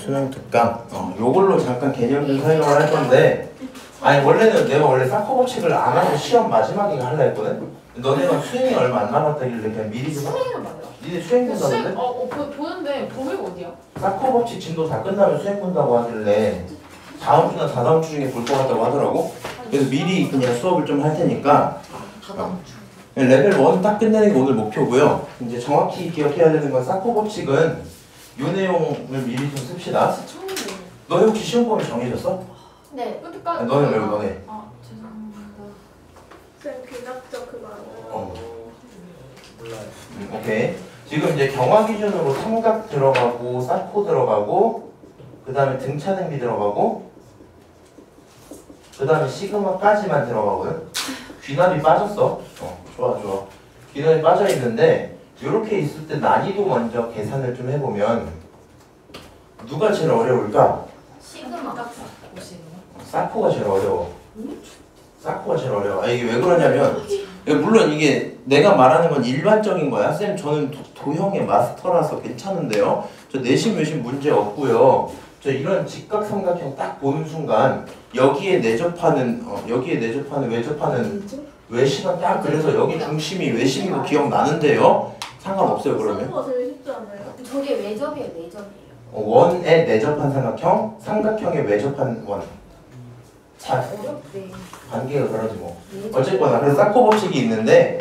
수능 특강. 요걸로 잠깐 개념 좀 설명을 할 건데, 아니 원래는 내가 원래 사커 법칙을 안 하고 시험 마지막에 하려 했거든. 너네가 수행이 얼마 안 남았다길래 그냥 미리 좀. 수행은 맞아요? 니네 수행 본다는데? 보는데 범위가 어디야? 사커 법칙 진도 다 끝나면 수행 본다고 하길래 다음 주나 다다음 주 중에 볼 것 같다고 하더라고. 그래서 미리 그냥 수업을 좀 할 테니까. 다다음 주. 레벨 1 딱 끝내는 게 오늘 목표고요. 이제 정확히 기억해야 되는 건 사커 법칙은 이 내용을 미리 좀 씁시다. 너네 혹시 시험 범위 정해졌어? 네. 끝까지. 너네 말고 너네. 죄송합니다. 쌤 귀납적 그거 아니에요? 몰라요. 오케이. 지금 이제 경화 기준으로 삼각 들어가고 사코 들어가고 그 다음에 등차 등비 들어가고 그 다음에 시그마까지만 들어가거든. 귀납이 빠졌어. 좋아. 귀납이 빠져 있는데 이렇게 있을 때 난이도 먼저 계산을 좀 해보면 누가 제일 어려울까? 시그마. 사코가 제일 어려워. 사코가 제일 어려워. 이게 왜 그러냐면 물론 이게 내가 말하는 건 일반적인 거야. 쌤 저는 도형의 마스터라서 괜찮은데요. 저 내신 외신 문제 없고요. 저 이런 직각삼각형 딱 보는 순간 여기에 내접하는 외접하는 외심은 딱 그래서 여기 중심이 외심인 거 기억나는데요. 상관없어요 그러면. 사고가 제일 쉽지 않아요? 저게 외접이에요, 내접이에요. 원에 내접한 삼각형, 삼각형에 외접한 원. 어렵대. 관계가 그러지 뭐. 어쨌거나 그래서 사코 법칙이 있는데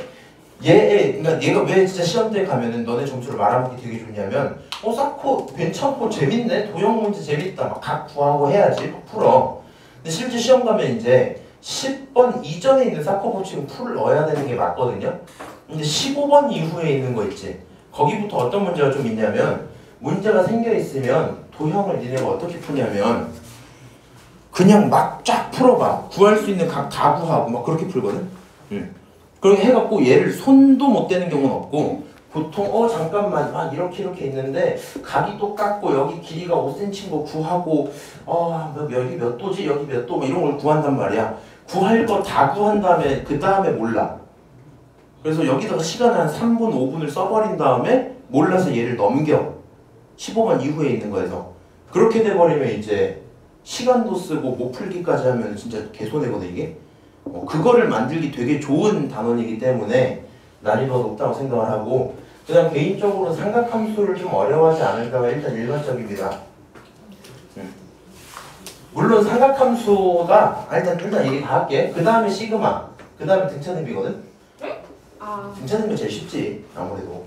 그러니까 얘가 왜 진짜 시험 때 가면은 너네 점수를 말아먹기 되게 좋냐면 사코 괜찮고 재밌네, 도형 문제 재밌다, 막 각 구하고 해야지 풀어. 근데 실제 시험 가면 이제 10번 이전에 있는 사코 법칙은 풀을 넣어야 되는 게 맞거든요. 근데 15번 이후에 있는 거 있지. 거기부터 어떤 문제가 좀 있냐면 문제가 생겨 있으면 도형을 니네가 어떻게 푸냐면 그냥 막 쫙 풀어봐. 구할 수 있는 각 다 구하고 막 그렇게 풀거든. 그렇게 해갖고 얘를 손도 못 대는 경우는 없고 보통 잠깐만 이렇게 있는데 각이 똑같고 여기 길이가 5cm인 거 구하고 여기 몇 도지 여기 몇 도 이런 걸 구한단 말이야. 구할 거 다 구한 다음에 그 다음에 몰라. 그래서 여기다가 시간을 한 3분 5분을 써버린 다음에 몰라서 얘를 넘겨. 15번 이후에 있는 거에서 그렇게 돼버리면 이제 시간도 쓰고 못 풀기까지 하면 진짜 개손해거든 이게. 그거를 만들기 되게 좋은 단원이기 때문에 난이도가 높다고 생각을 하고 그 다음 개인적으로 삼각함수를 좀 어려워하지 않을까가 일단 일반적입니다. 물론 삼각함수가 일단 얘기 다 할게. 그 다음에 시그마, 그 다음에 등차등비거든. 등차등비 제일 쉽지 아무래도.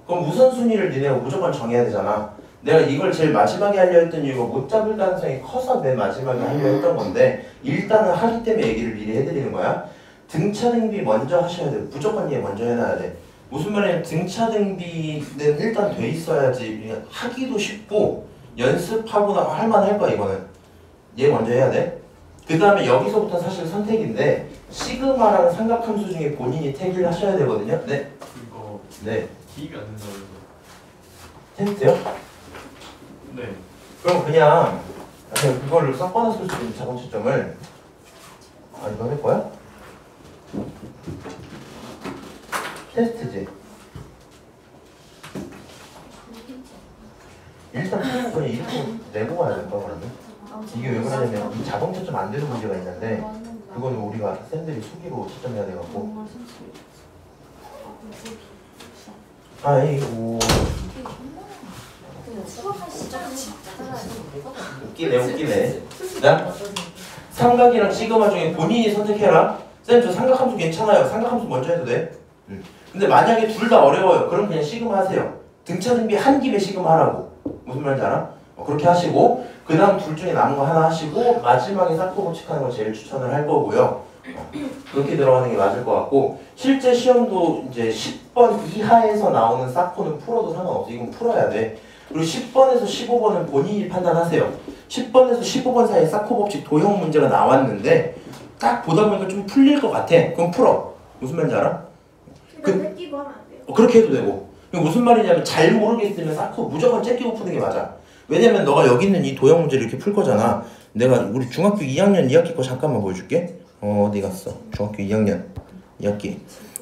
그럼 우선순위를 니네가 무조건 정해야 되잖아. 내가 이걸 제일 마지막에 하려 했던 이유가 못 잡을 가능성이 커서 맨 마지막에 하려 했던 건데 일단은 하기 때문에 얘기를 미리 해드리는 거야. 등차등비 먼저 하셔야 돼. 무조건 얘 먼저 해놔야 돼. 무슨 말이냐면 등차등비는 일단 돼 있어야지 하기도 쉽고 연습하거나 할만할 거야 이거는. 얘 먼저 해야 돼. 그 다음에 여기서부터 사실 선택인데 시그마라는 삼각함수 중에 본인이 택을 하셔야 되거든요. 네. 이거 네. 기입이 안 된다고 해서. 테스트요? 네. 그럼 그냥 그거를 섞어놨을 수 있는 자동 채점을 이거 할 거야? 테스트지. 일단 그냥 이렇게 내고 가야 될 거야 그러면. 이게 왜 그러냐면 이 자동 채점 안 되는 문제가 있는데 그거는 우리가 쌤들이 수기로 채점해야 돼갖고. 아이고. 웃기네. 자, 삼각이랑 시그마 중에 본인이 선택해라. 쌤 저 삼각함수 괜찮아요. 삼각함수 먼저 해도 돼. 근데 만약에 둘 다 어려워요. 그럼 그냥 시그마 하세요. 등차등비 한 김에 시그마 하라고. 무슨 말인지 알아? 그렇게 하시고 그 다음 둘 중에 남은 거 하나 하시고 마지막에 사코 법칙하는 걸 제일 추천을 할 거고요. 그렇게 들어가는 게 맞을 것 같고 실제 시험도 이제 10번 이하에서 나오는 사코는 풀어도 상관없어. 이건 풀어야 돼. 그리고 10번에서 15번은 본인이 판단하세요. 10번에서 15번 사이에 사코 법칙 도형 문제가 나왔는데 딱 보다 보니까 좀 풀릴 것 같아. 그럼 풀어. 무슨 말인지 알아? 뺏기고 하면 안 돼요? 그렇게 해도 되고. 무슨 말이냐면 잘 모르겠으면 사코 무조건 째끼고 푸는 게 맞아. 왜냐면 너가 여기 있는 이 도형 문제를 이렇게 풀 거잖아. 내가 우리 중학교 2학년 2학기 거 잠깐만 보여줄게. 어디 갔어? 중학교 2학년 2학기.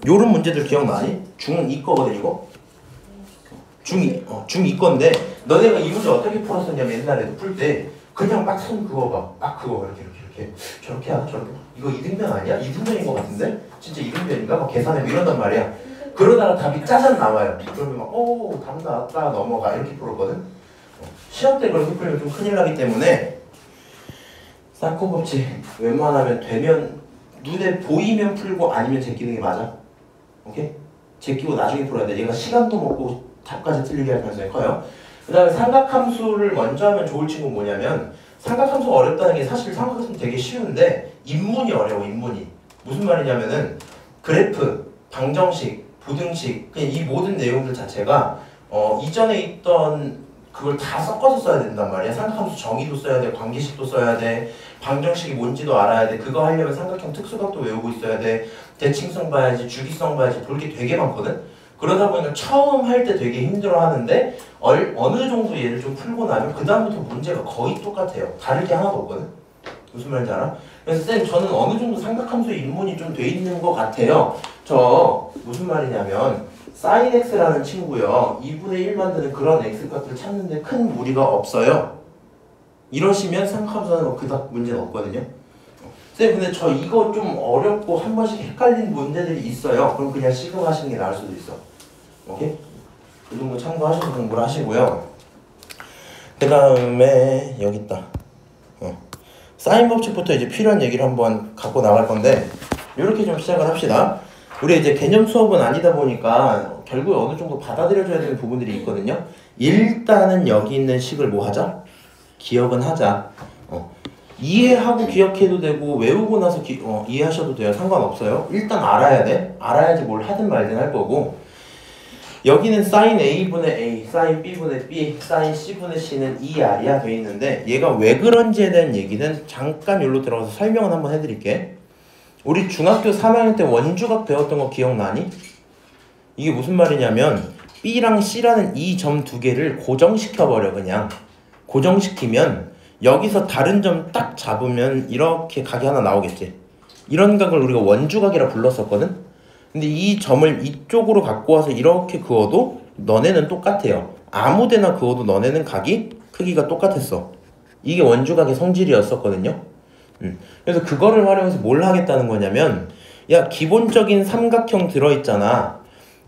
요런 문제들 기억나니? 중2 거거든 이거. 중2 건데 너네가 이 문제 어떻게 풀었었냐면 옛날에도 풀 때 그냥 막 손 그거 막 그거 이렇게 저렇게 하나 저렇게 이거 이등변 아니야? 이등변인 것 같은데? 진짜 이등변인가? 막 계산해 이런단 말이야. 그러다가 답이 짜잔 나와요. 그러면 막 답 나왔다 넘어가 이렇게 풀었거든. 시험 때 그렇게 풀면 좀 큰일 나기 때문에 사코 법칙 웬만하면 되면 눈에 보이면 풀고 아니면 제끼는 게 맞아. 오케이? 제끼고 나중에 풀어야 돼. 얘가 시간도 먹고 답까지 틀리게 할 가능성이 커요. 그 다음에 삼각함수를 먼저 하면 좋을 친구는 뭐냐면 삼각함수가 어렵다는 게 사실 삼각함수 되게 쉬운데 인문이 어려워. 인문이 무슨 말이냐면은 그래프, 방정식, 부등식 그냥 이 모든 내용들 자체가 이전에 있던 그걸 다 섞어서 써야 된단 말이야. 삼각함수 정의도 써야 돼, 관계식도 써야 돼, 방정식이 뭔지도 알아야 돼. 그거 하려면 삼각형 특수각도 외우고 있어야 돼. 대칭성 봐야지, 주기성 봐야지, 볼 게 되게 많거든. 그러다 보니까 처음 할 때 되게 힘들어 하는데 어느 정도 얘를 좀 풀고 나면 그 다음부터 문제가 거의 똑같아요. 다를 게 하나도 없거든. 무슨 말인지 알아? 그래서 쌤 저는 어느 정도 삼각함수 입문이 좀 돼 있는 것 같아요. 저 무슨 말이냐면 sin x라는 친구요 2분의 1 만드는 그런 x값을 찾는데 큰 무리가 없어요. 이러시면 삼각함수는 그닥 문제는 없거든요. 쌤 근데 저 이거 좀 어렵고 한 번씩 헷갈린 문제들이 있어요. 그럼 그냥 시급하시는 게 나을 수도 있어. 오케이? 그 정도 참고하셔서 공부를 하시고요. 그 다음에 여기 있다. 사인 법칙부터 이제 필요한 얘기를 한번 갖고 나갈 건데 이렇게 좀 시작을 합시다. 우리 이제 개념 수업은 아니다 보니까 결국에 어느 정도 받아들여줘야 되는 부분들이 있거든요. 일단은 여기 있는 식을 뭐 하자? 기억은 하자. 이해하고 기억해도 되고 외우고 나서 이해하셔도 돼요. 상관없어요. 일단 알아야 돼. 알아야지 뭘 하든 말든 할 거고 여기는 sin A분의 A, sin B분의 B, sin C분의 C는 2R이야 돼 있는데 얘가 왜 그런지에 대한 얘기는 잠깐 여기로 들어가서 설명을 한번 해드릴게. 우리 중학교 3학년 때 원주각 배웠던 거 기억나니? 이게 무슨 말이냐면 B랑 C라는 이 점 두 개를 고정시켜버려. 그냥 고정시키면 여기서 다른 점 딱 잡으면 이렇게 각이 하나 나오겠지. 이런 각을 우리가 원주각이라 불렀었거든. 근데 이 점을 이쪽으로 갖고 와서 이렇게 그어도 너네는 똑같아요. 아무데나 그어도 너네는 각이 크기가 똑같았어. 이게 원주각의 성질이었었거든요. 그래서 그거를 활용해서 뭘 하겠다는 거냐면 야 기본적인 삼각형 들어있잖아.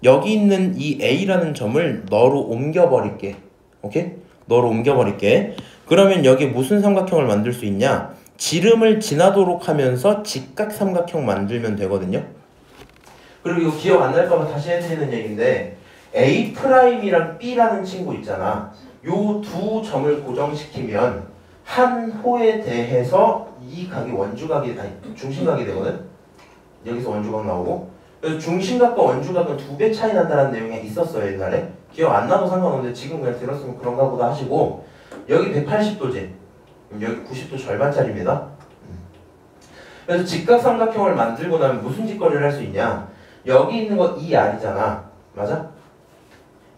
여기 있는 이 A라는 점을 너로 옮겨버릴게. 오케이? 너로 옮겨버릴게. 그러면 여기 무슨 삼각형을 만들 수 있냐? 지름을 지나도록 하면서 직각 삼각형 만들면 되거든요. 그리고 이거 기억 안 날까봐 다시 해드리는 얘기인데 A'이랑 B라는 친구 있잖아. 요 두 점을 고정시키면 한 호에 대해서 이 각이 원주각이 아니 중심각이 되거든. 여기서 원주각 나오고 그래서 중심각과 원주각은 2배 차이 난다는 내용이 있었어요 옛날에. 기억 안 나도 상관없는데 지금 그냥 들었으면 그런가 보다 하시고 여기 180도지 여기 90도 절반짜리입니다. 그래서 직각삼각형을 만들고 나면 무슨 짓거리를 할 수 있냐. 여기 있는 거 2R이잖아. 맞아?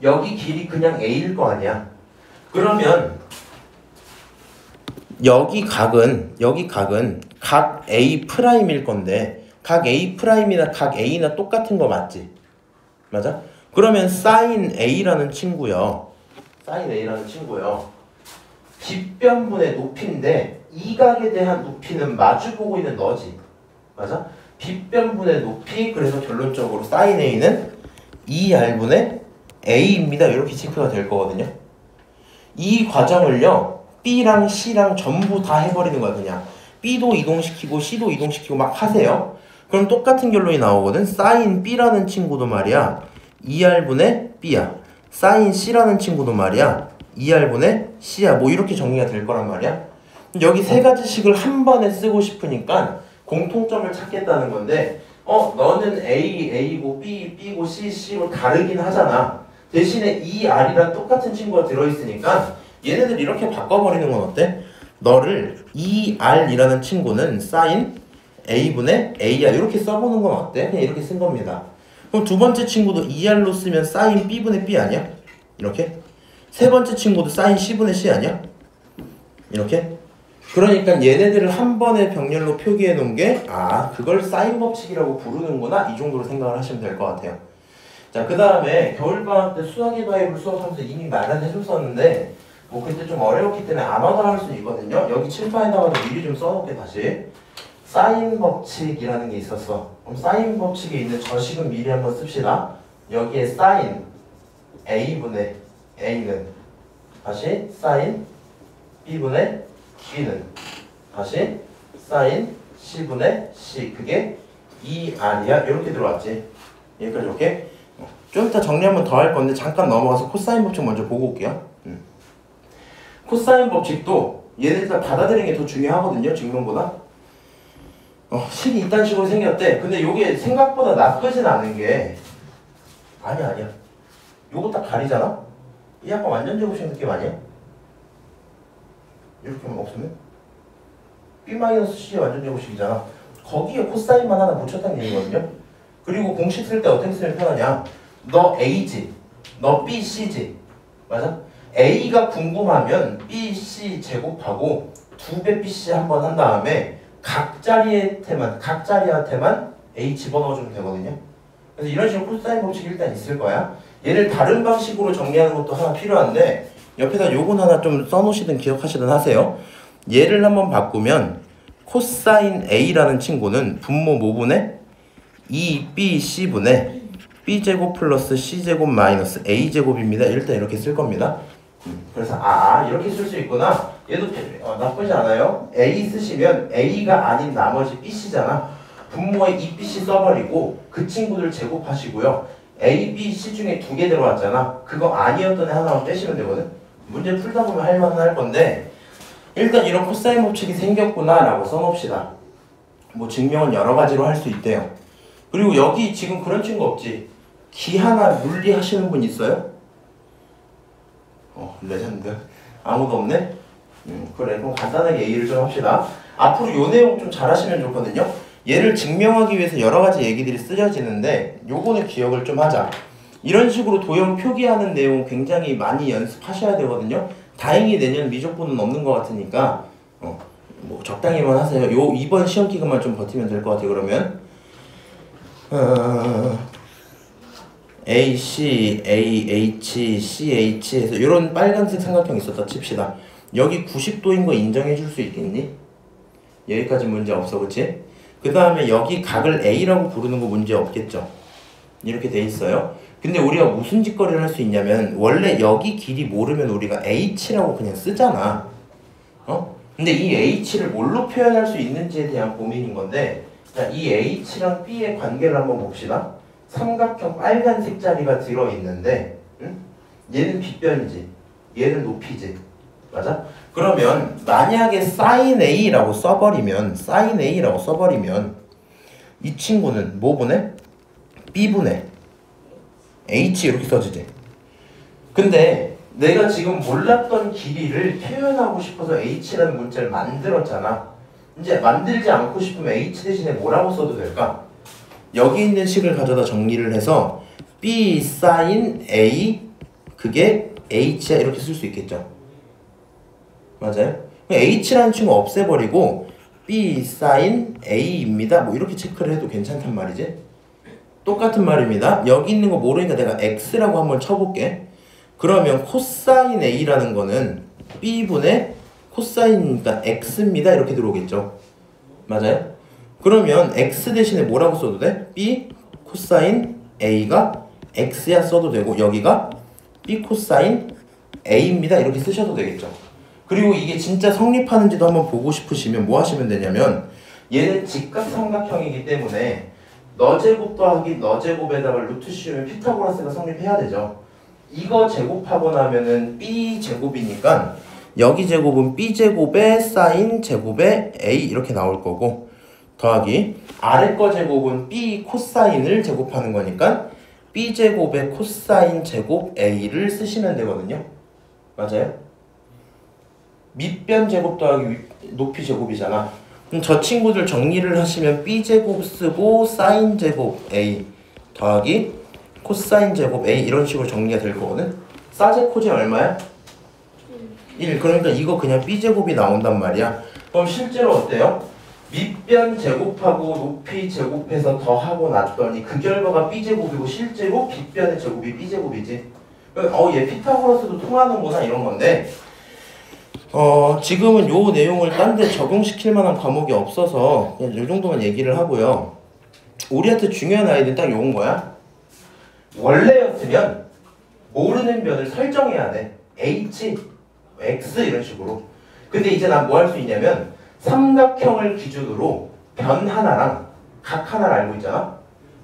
여기 길이 그냥 A일 거 아니야. 그러면 여기 각은 각 A'일 건데 각 A'이나 각 A나 똑같은 거 맞지? 맞아? 그러면 sin A라는 친구요. 빗변분의 높이인데 이 각에 대한 높이는 마주보고 있는 너지. 맞아? 빗변분의 높이 그래서 결론적으로 sin A는 2R분의 A입니다. 이렇게 체크가 될 거거든요. 이 과정을요. B랑 C랑 전부 다 해버리는 거야. 그냥 B도 이동시키고 C도 이동시키고 막 하세요. 그럼 똑같은 결론이 나오거든. sin B라는 친구도 말이야 2R분의 B야. sin C라는 친구도 말이야 2R분의 C야. 뭐 이렇게 정리가 될 거란 말이야. 여기 세 가지 식을 한 번에 쓰고 싶으니까 공통점을 찾겠다는 건데 너는 A고 B, B고 C, C로 다르긴 하잖아. 대신에 2R이랑 똑같은 친구가 들어있으니까 얘네들 이렇게 바꿔버리는 건 어때? 너를 2R이라는 친구는 sin A분의 A야. 이렇게 써보는 건 어때? 그냥 이렇게 쓴 겁니다. 그럼 두 번째 친구도 2R로 쓰면 sin B분의 B 아니야? 이렇게. 세 번째 친구도 sin C분의 C 아니야? 이렇게. 그러니까 얘네들을 한 번에 병렬로 표기해 놓은 게 그걸 사인 법칙이라고 부르는구나. 이 정도로 생각을 하시면 될 것 같아요. 자, 그 다음에 겨울방학 때 수학의 바이블 수업하면서 이미 마련해줬었는데 뭐 그때 좀 어려웠기 때문에 아마도 할 수 있거든요. 여기 칠판에다가도 미리 좀 써놓게 다시. 사인 법칙이라는 게 있었어. 그럼 사인 법칙에 있는 저식은 미리 한번 씁시다. 여기에 사인 A분의 A는 다시 사인 B분의 B는 다시 사인 C분의 C. 그게 2R이야. 이렇게 들어왔지. 여기까지 오케이? 좀 이따 정리 한번 더 할 건데 잠깐 넘어가서 코사인 법칙 먼저 보고 올게요. 코사인 법칙도 얘네들 다 받아들이는 게 더 중요하거든요. 증명보다. 식이 이딴 식으로 생겼대. 근데 이게 생각보다 나쁘진 않은 게 아니야. 요거 딱 가리잖아? 이 약간 완전 제곱식 느낌 아니야? 이렇게만 없으면? B-C의 완전 제곱식이잖아. 거기에 코사인만 하나 붙였다는 얘기거든요. 그리고 공식 쓸 때 어떻게 쓰면 편하냐? 너 A지, 너 B, C지. 맞아? A가 궁금하면 B, C 제곱하고 2배 BC 한번 한 다음에 각 자리한테만 A 집어넣어주면 되거든요. 그래서 이런 식으로 코사인 법칙이 일단 있을 거야. 얘를 다른 방식으로 정리하는 것도 하나 필요한데 옆에다 요건 하나 좀 써놓으시든 기억하시든 하세요. 얘를 한번 바꾸면 코사인 A라는 친구는 분모 뭐분의 2BC분의 B제곱 플러스 C제곱 마이너스 A제곱입니다. 일단 이렇게 쓸 겁니다. 그래서 이렇게 쓸 수 있구나. 얘도 나쁘지 않아요. A 쓰시면 A가 아닌 나머지 BC잖아. 분모에 2BC 써버리고 그 친구들 제곱하시고요. A, B, C 중에 2개 들어왔잖아. 그거 아니었던 애 하나만 빼시면 되거든. 문제 풀다 보면 할만은 할 건데 일단 이런 코사인 법칙이 생겼구나 라고 써놓읍시다. 뭐 증명은 여러 가지로 할 수 있대요. 그리고 여기 지금 그런 친구 없지? 기하나 물리 하시는 분 있어요? 레전드. 아무도 없네? 그래, 그럼 간단하게 얘기를 좀 합시다. 앞으로 요 내용 좀 잘하시면 좋거든요. 얘를 증명하기 위해서 여러 가지 얘기들이 쓰여지는데 요거는 기억을 좀 하자. 이런 식으로 도형 표기하는 내용 굉장히 많이 연습하셔야 되거든요. 다행히 내년 미적분은 없는 것 같으니까 뭐 적당히만 하세요. 요 이번 시험 기간만 좀 버티면 될 것 같아요. 그러면 AC, AH, CH 해서 이런 빨간색 삼각형 있었다 칩시다. 여기 90도인 거 인정해 줄 수 있겠니? 여기까지 문제 없어, 그치? 그 다음에 여기 각을 A라고 부르는 거 문제 없겠죠? 이렇게 돼 있어요. 근데 우리가 무슨 짓거리를 할 수 있냐면 원래 여기 길이 모르면 우리가 H라고 그냥 쓰잖아. 근데 이 H를 뭘로 표현할 수 있는지에 대한 고민인 건데 자, 이 H랑 B의 관계를 한번 봅시다. 삼각형 빨간색 자리가 들어있는데 얘는 빗변이지 얘는 높이지 맞아? 그러면 만약에 sin A라고 써버리면 이 친구는 뭐 분의? B분의 H 이렇게 써지지. 근데 내가 지금 몰랐던 길이를 표현하고 싶어서 H라는 문자를 만들었잖아. 이제 만들지 않고 싶으면 H 대신에 뭐라고 써도 될까? 여기 있는 식을 가져다 정리를 해서 B sin A 그게 H야 이렇게 쓸 수 있겠죠. 맞아요? H라는 친구 없애버리고 B sin A입니다. 뭐 이렇게 체크를 해도 괜찮단 말이지. 똑같은 말입니다. 여기 있는 거 모르니까 내가 X라고 한번 쳐볼게. 그러면 코사인 A라는 거는 B분의 코사인이니까 X입니다. 이렇게 들어오겠죠. 맞아요? 그러면 X 대신에 뭐라고 써도 돼? B 코사인 A가 X야 써도 되고 여기가 B 코사인 A입니다. 이렇게 쓰셔도 되겠죠. 그리고 이게 진짜 성립하는지도 한번 보고 싶으시면 뭐 하시면 되냐면 얘는 직각삼각형이기 때문에 너 제곱 더하기 너 제곱에다가 루트 씌우면 피타고라스가 성립해야 되죠. 이거 제곱하고 나면은 B 제곱이니까 여기 제곱은 B 제곱에 사인 제곱에 A 이렇게 나올 거고 더하기 아래 거 제곱은 B 코사인을 제곱하는 거니까 B 제곱에 코사인 제곱 A를 쓰시면 되거든요. 맞아요? 밑변 제곱 더하기 높이 제곱이잖아. 그럼 저 친구들 정리를 하시면 B 제곱 쓰고 사인 제곱 A 더하기 코사인 제곱 A 이런 식으로 정리가 될 거거든. 사제코제 얼마야? 1. 그러니까 이거 그냥 B 제곱이 나온단 말이야. 그럼 실제로 어때요? 밑변 제곱하고 높이 제곱해서 더하고 났더니 그 결과가 b제곱이고 실제로 빗변의 제곱이 b제곱이지. 얘 피타고라스도 통하는구나 이런 건데 지금은 요 내용을 딴 데 적용시킬 만한 과목이 없어서 그냥 요 정도만 얘기를 하고요. 우리한테 중요한 아이디어는 딱 요건 거야. 원래였으면 모르는 변을 설정해야 돼. h, x 이런 식으로. 근데 이제 난 뭐 할 수 있냐면 삼각형을 기준으로 변 하나랑 각 하나를 알고 있잖아.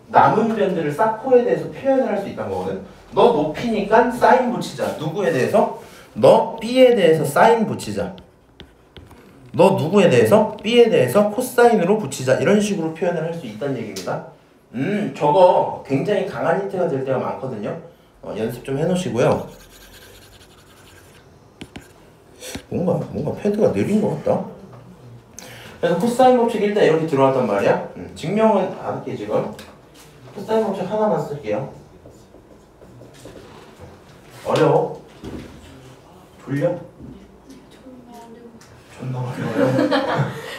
남은 변들을 사코에 대해서 표현을 할 수 있다는 거거든. 너 높이니까 사인 붙이자. 누구에 대해서? 너 b에 대해서 사인 붙이자. 너 누구에 대해서? b에 대해서 코사인으로 붙이자. 이런 식으로 표현을 할 수 있다는 얘기입니다. 저거 굉장히 강한 힌트가 될 때가 많거든요. 연습 좀 해놓으시고요. 뭔가 패드가 느린 것 같다. 그래서 코사인 법칙 일단 이렇게 들어왔단 말이야. 증명은 안 할게 지금. 코사인 법칙 하나만 쓸게요. 어려워? 졸려? 존나 어려워요.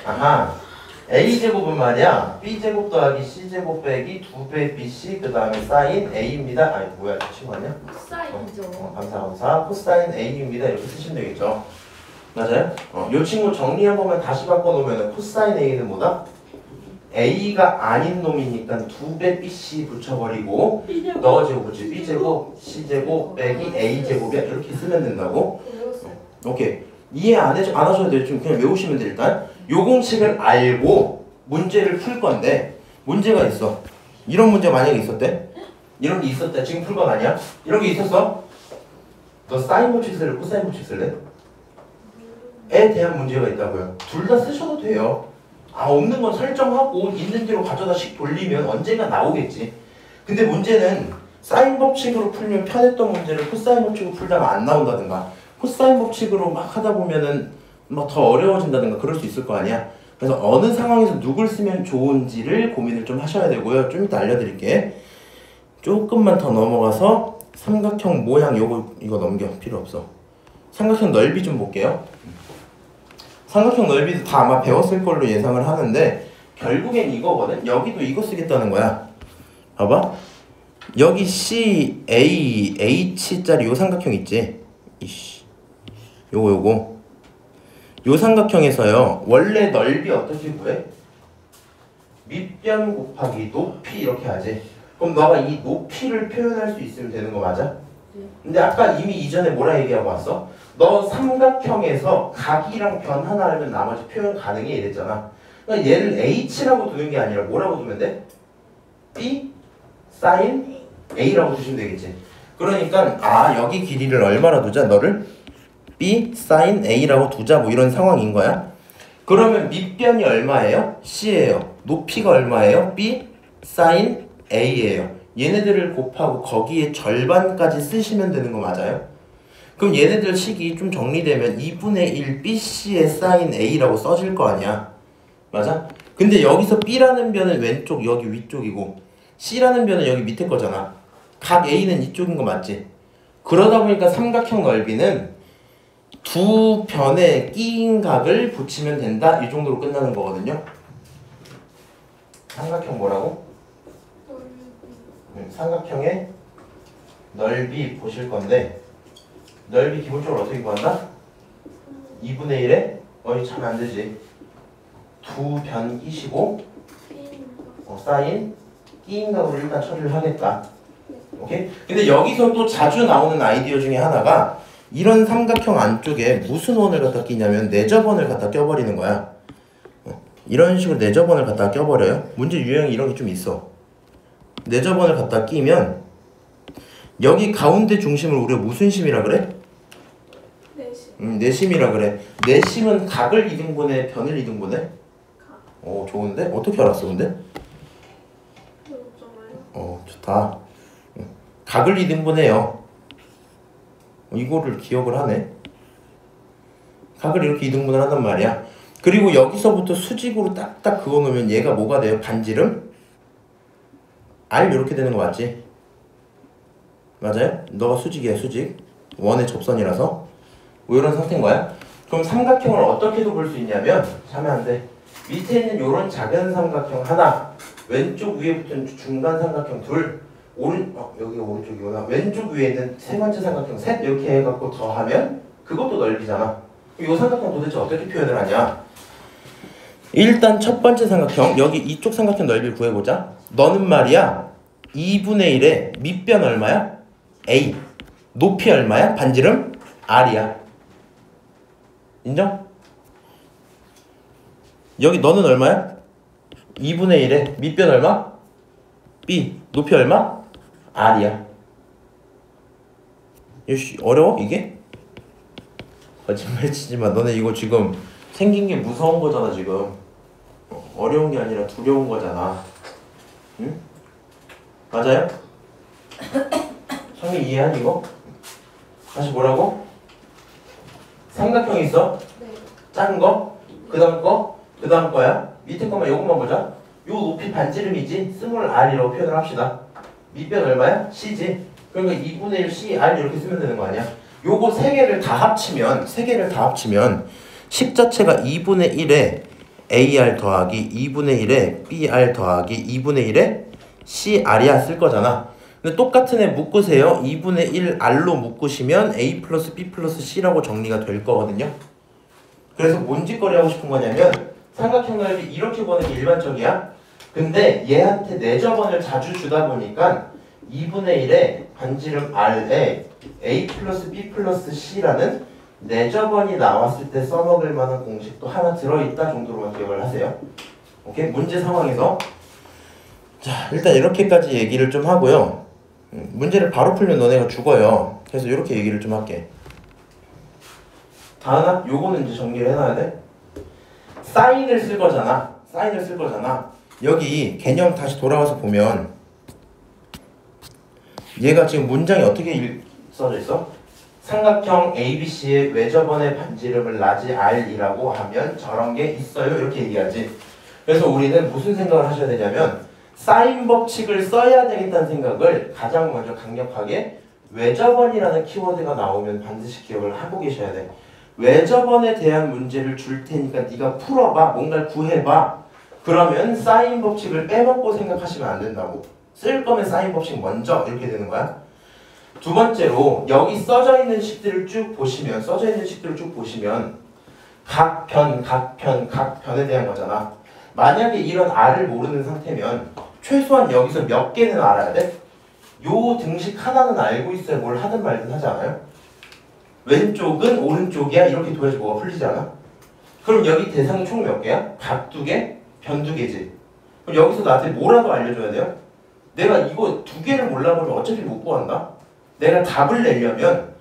아하. a제곱은 말이야 b제곱 더하기 c제곱 빼기 2배 bc 그 다음에 사인 a입니다. 아니 뭐야 친구 아니야? 사이죠. 감사 코사인 a입니다. 이렇게 쓰시면 되겠죠. 맞아요? 요 친구 정리 한 번만 다시 바꿔놓으면 코사인 a는 뭐다? a가 아닌 놈이니까 2배 bc 붙여버리고 넣어지고 그치 b제곱 c제곱 빼기 a제곱이야. 이렇게 쓰면 된다고. 오케이. 이해 안 하셔도 돼요. 좀 그냥 외우시면 돼. 일단 요 공식을 알고 문제를 풀 건데 문제가 있어. 이런 문제 만약에 있었대? 이런 게 있었대. 지금 풀 건 아니야? 이런 게 있었어? 너 사인 법칙 쓸래? 코사인 법칙 쓸래? 에 대한 문제가 있다고요. 둘 다 쓰셔도 돼요. 없는 건 설정하고 있는 대로 가져다 식 돌리면 언젠가 나오겠지. 근데 문제는 사인 법칙으로 풀면 편했던 문제를 코사인 법칙으로 풀다가 안 나온다든가 코사인 법칙으로 막 하다 보면은 막 더 어려워진다든가 그럴 수 있을 거 아니야. 그래서 어느 상황에서 누굴 쓰면 좋은지를 고민을 좀 하셔야 되고요. 좀 이따 알려드릴게. 조금만 더 넘어가서 삼각형 모양 이거 넘겨. 필요 없어. 삼각형 넓이 좀 볼게요. 삼각형 넓이도 다 아마 배웠을 걸로 예상을 하는데 결국엔 이거거든. 여기도 이거 쓰겠다는 거야. 봐봐. 여기 C, A, H짜리 요 삼각형 있지? 이씨. 요거 요 삼각형에서요 원래 넓이 어떻게 구해? 밑변 곱하기 높이 이렇게 하지. 그럼 너가 이 높이를 표현할 수 있으면 되는 거 맞아? 근데 아까 이미 이전에 뭐라 얘기하고 왔어? 너 삼각형에서 각이랑 변 하나 하면 나머지 표현 가능해 이랬잖아. 그러니까 얘를 H라고 두는 게 아니라 뭐라고 두면 돼? B 사인 A라고 두시면 되겠지. 그러니까 여기 길이를 얼마나 두자? 너를 B 사인 A라고 두자 뭐 이런 상황인 거야. 그러면 밑변이 얼마예요? C예요. 높이가 얼마예요? B 사인 A예요. 얘네들을 곱하고 거기에 절반까지 쓰시면 되는 거 맞아요? 그럼 얘네들 식이 좀 정리되면 2분의 1 BC의 사인 A라고 써질 거 아니야. 맞아? 근데 여기서 B라는 변은 왼쪽 여기 위쪽이고 C라는 변은 여기 밑에 거잖아. 각 A는 이쪽인 거 맞지? 그러다 보니까 삼각형 넓이는 두 변에 끼인 각을 붙이면 된다. 이 정도로 끝나는 거거든요. 삼각형 뭐라고? 삼각형의 넓이 보실 건데 넓이 기본적으로 어떻게 구한다? 2분의 1에 참 안 되지. 두 변 끼시고 사인 끼인 각으로 일단 처리를 하겠다. 오케이? 근데 여기서 또 자주 나오는 아이디어 중에 하나가 이런 삼각형 안쪽에 무슨 원을 갖다 끼냐면 내접원을 갖다 껴버리는 거야. 이런 식으로 내접원을 갖다 껴버려요. 문제 유형이 이런 게 좀 있어. 내접원을 갖다 끼면 여기 가운데 중심을 우리가 무슨 심이라 그래? 내심이라 그래. 내심은 각을 이등분해, 변을 이등분해? 오 좋은데? 어떻게 알았어 근데? 좋다. 각을 이등분해요. 이거를 기억을 하네. 각을 이렇게 이등분을 한단 말이야. 그리고 여기서부터 수직으로 딱딱 그어놓으면 얘가 뭐가 돼요? 반지름? R 이렇게 되는 거 맞지? 맞아요? 너가 수직이야 수직. 원의 접선이라서 뭐 이런 상태인 거야. 그럼 삼각형을 어떻게도 볼 수 있냐면 자면 안 돼. 밑에 있는 요런 작은 삼각형 하나, 왼쪽 위에 붙은 중간 삼각형 둘, 여기가 오른쪽이구나. 왼쪽 위에 있는 세 번째 삼각형 셋 이렇게 해갖고 더하면 그것도 넓이잖아. 이 삼각형 도대체 어떻게 표현을 하냐? 일단 첫 번째 삼각형, 여기 이쪽 삼각형 넓이를 구해보자. 너는 말이야 2분의 1에 밑변 얼마야? A. 높이 얼마야? 반지름 R이야. 인정? 여기 너는 얼마야? 2분의 1에 밑변 얼마? B. 높이 얼마? R이야. 어려워 이게? 거짓말 치지마. 너네 이거 지금 생긴 게 무서운 거잖아 지금. 어려운 게 아니라 두려운 거잖아. 응? 맞아요? 성민 이해하니 이거? 다시 뭐라고? 삼각형이 있어? 네. 작은 거? 그 다음 거? 그 다음 거야? 밑에 거만 요것만 보자. 요 높이 반지름이지? 스몰 r이라고 표현을 합시다. 밑변 얼마야? c지? 그러니까 2분의 1 c r 이렇게 쓰면 되는 거 아니야? 요거 세 개를 다 합치면 식 자체가 2분의 1에 AR 더하기 2분의 1에 BR 더하기 2분의 1에 CR이야 쓸 거잖아. 근데 똑같은 애 묶으세요. 2분의 1 R로 묶으시면 A 플러스 B 플러스 C라고 정리가 될 거거든요. 그래서 뭔 짓거리 하고 싶은 거냐면 삼각형 넓이 이렇게 보는 게 일반적이야. 근데 얘한테 내저번을 자주 주다 보니까 2분의 1에 반지름 R에 A 플러스 B 플러스 C라는 내저번이 나왔을 때 써먹을 만한 공식도 하나 들어있다 정도로만 기억을 하세요. 오케이? 문제 상황에서 자 일단 이렇게까지 얘기를 좀 하고요. 문제를 바로 풀면 너네가 죽어요. 그래서 이렇게 얘기를 좀 할게. 다하나? 요거는 이제 정리를 해놔야 돼. 사인을 쓸 거잖아. 여기 개념 다시 돌아와서 보면 얘가 지금 문장이 어떻게 써져 있어? 삼각형 ABC의 외접원의 반지름을 라지 R이라고 하면 저런 게 있어요. 이렇게 얘기하지. 그래서 우리는 무슨 생각을 하셔야 되냐면 사인 법칙을 써야 되겠다는 생각을 가장 먼저 강력하게 외접원이라는 키워드가 나오면 반드시 기억을 하고 계셔야 돼. 외접원에 대한 문제를 줄 테니까 네가 풀어봐. 뭔가를 구해봐. 그러면 사인 법칙을 빼먹고 생각하시면 안 된다고. 쓸 거면 사인 법칙 먼저 이렇게 되는 거야. 두 번째로 여기 써져 있는 식들을 쭉 보시면 각 변에 대한 거잖아. 만약에 이런 R을 모르는 상태면 최소한 여기서 몇 개는 알아야 돼? 요 등식 하나는 알고 있어야 뭘 하든 말든 하지 않아요? 왼쪽은 오른쪽이야 이렇게 둬야지 뭐가 풀리잖아. 그럼 여기 대상은 총 몇 개야? 각 2개, 변 2개지. 그럼 여기서 나한테 뭐라도 알려줘야 돼요? 내가 이거 2개를 몰라보면 어차피 못 구한다. 내가 답을 내려면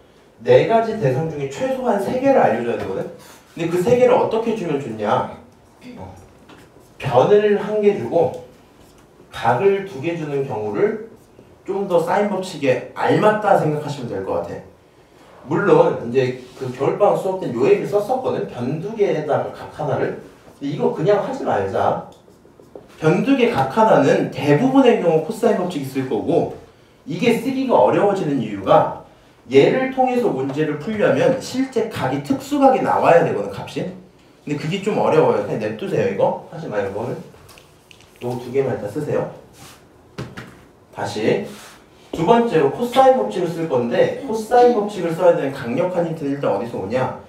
4가지 대상 중에 최소한 3개를 알려줘야 되거든. 근데 그 3개를 어떻게 주면 좋냐? 변을 1개 주고 각을 2개 주는 경우를 좀 더 사인 법칙에 알맞다 생각하시면 될 것 같아. 물론 이제 그 겨울방학 수업 때 요 얘기를 썼었거든. 변 2개에다가 각 하나를. 근데 이거 그냥 하지 말자. 변 2개 각 하나는 대부분의 경우 코사인 법칙이 쓸 거고 이게 쓰기가 어려워지는 이유가 얘를 통해서 문제를 풀려면 실제 각이 특수각이 나와야 되거든 값이. 근데 그게 좀 어려워요. 그냥 냅두세요 이거. 하지 말고는. 요 2개만 일단 쓰세요. 다시 두 번째로 코사인 법칙을 쓸 건데 코사인 법칙을 써야 되는 강력한 힌트는 일단 어디서 오냐?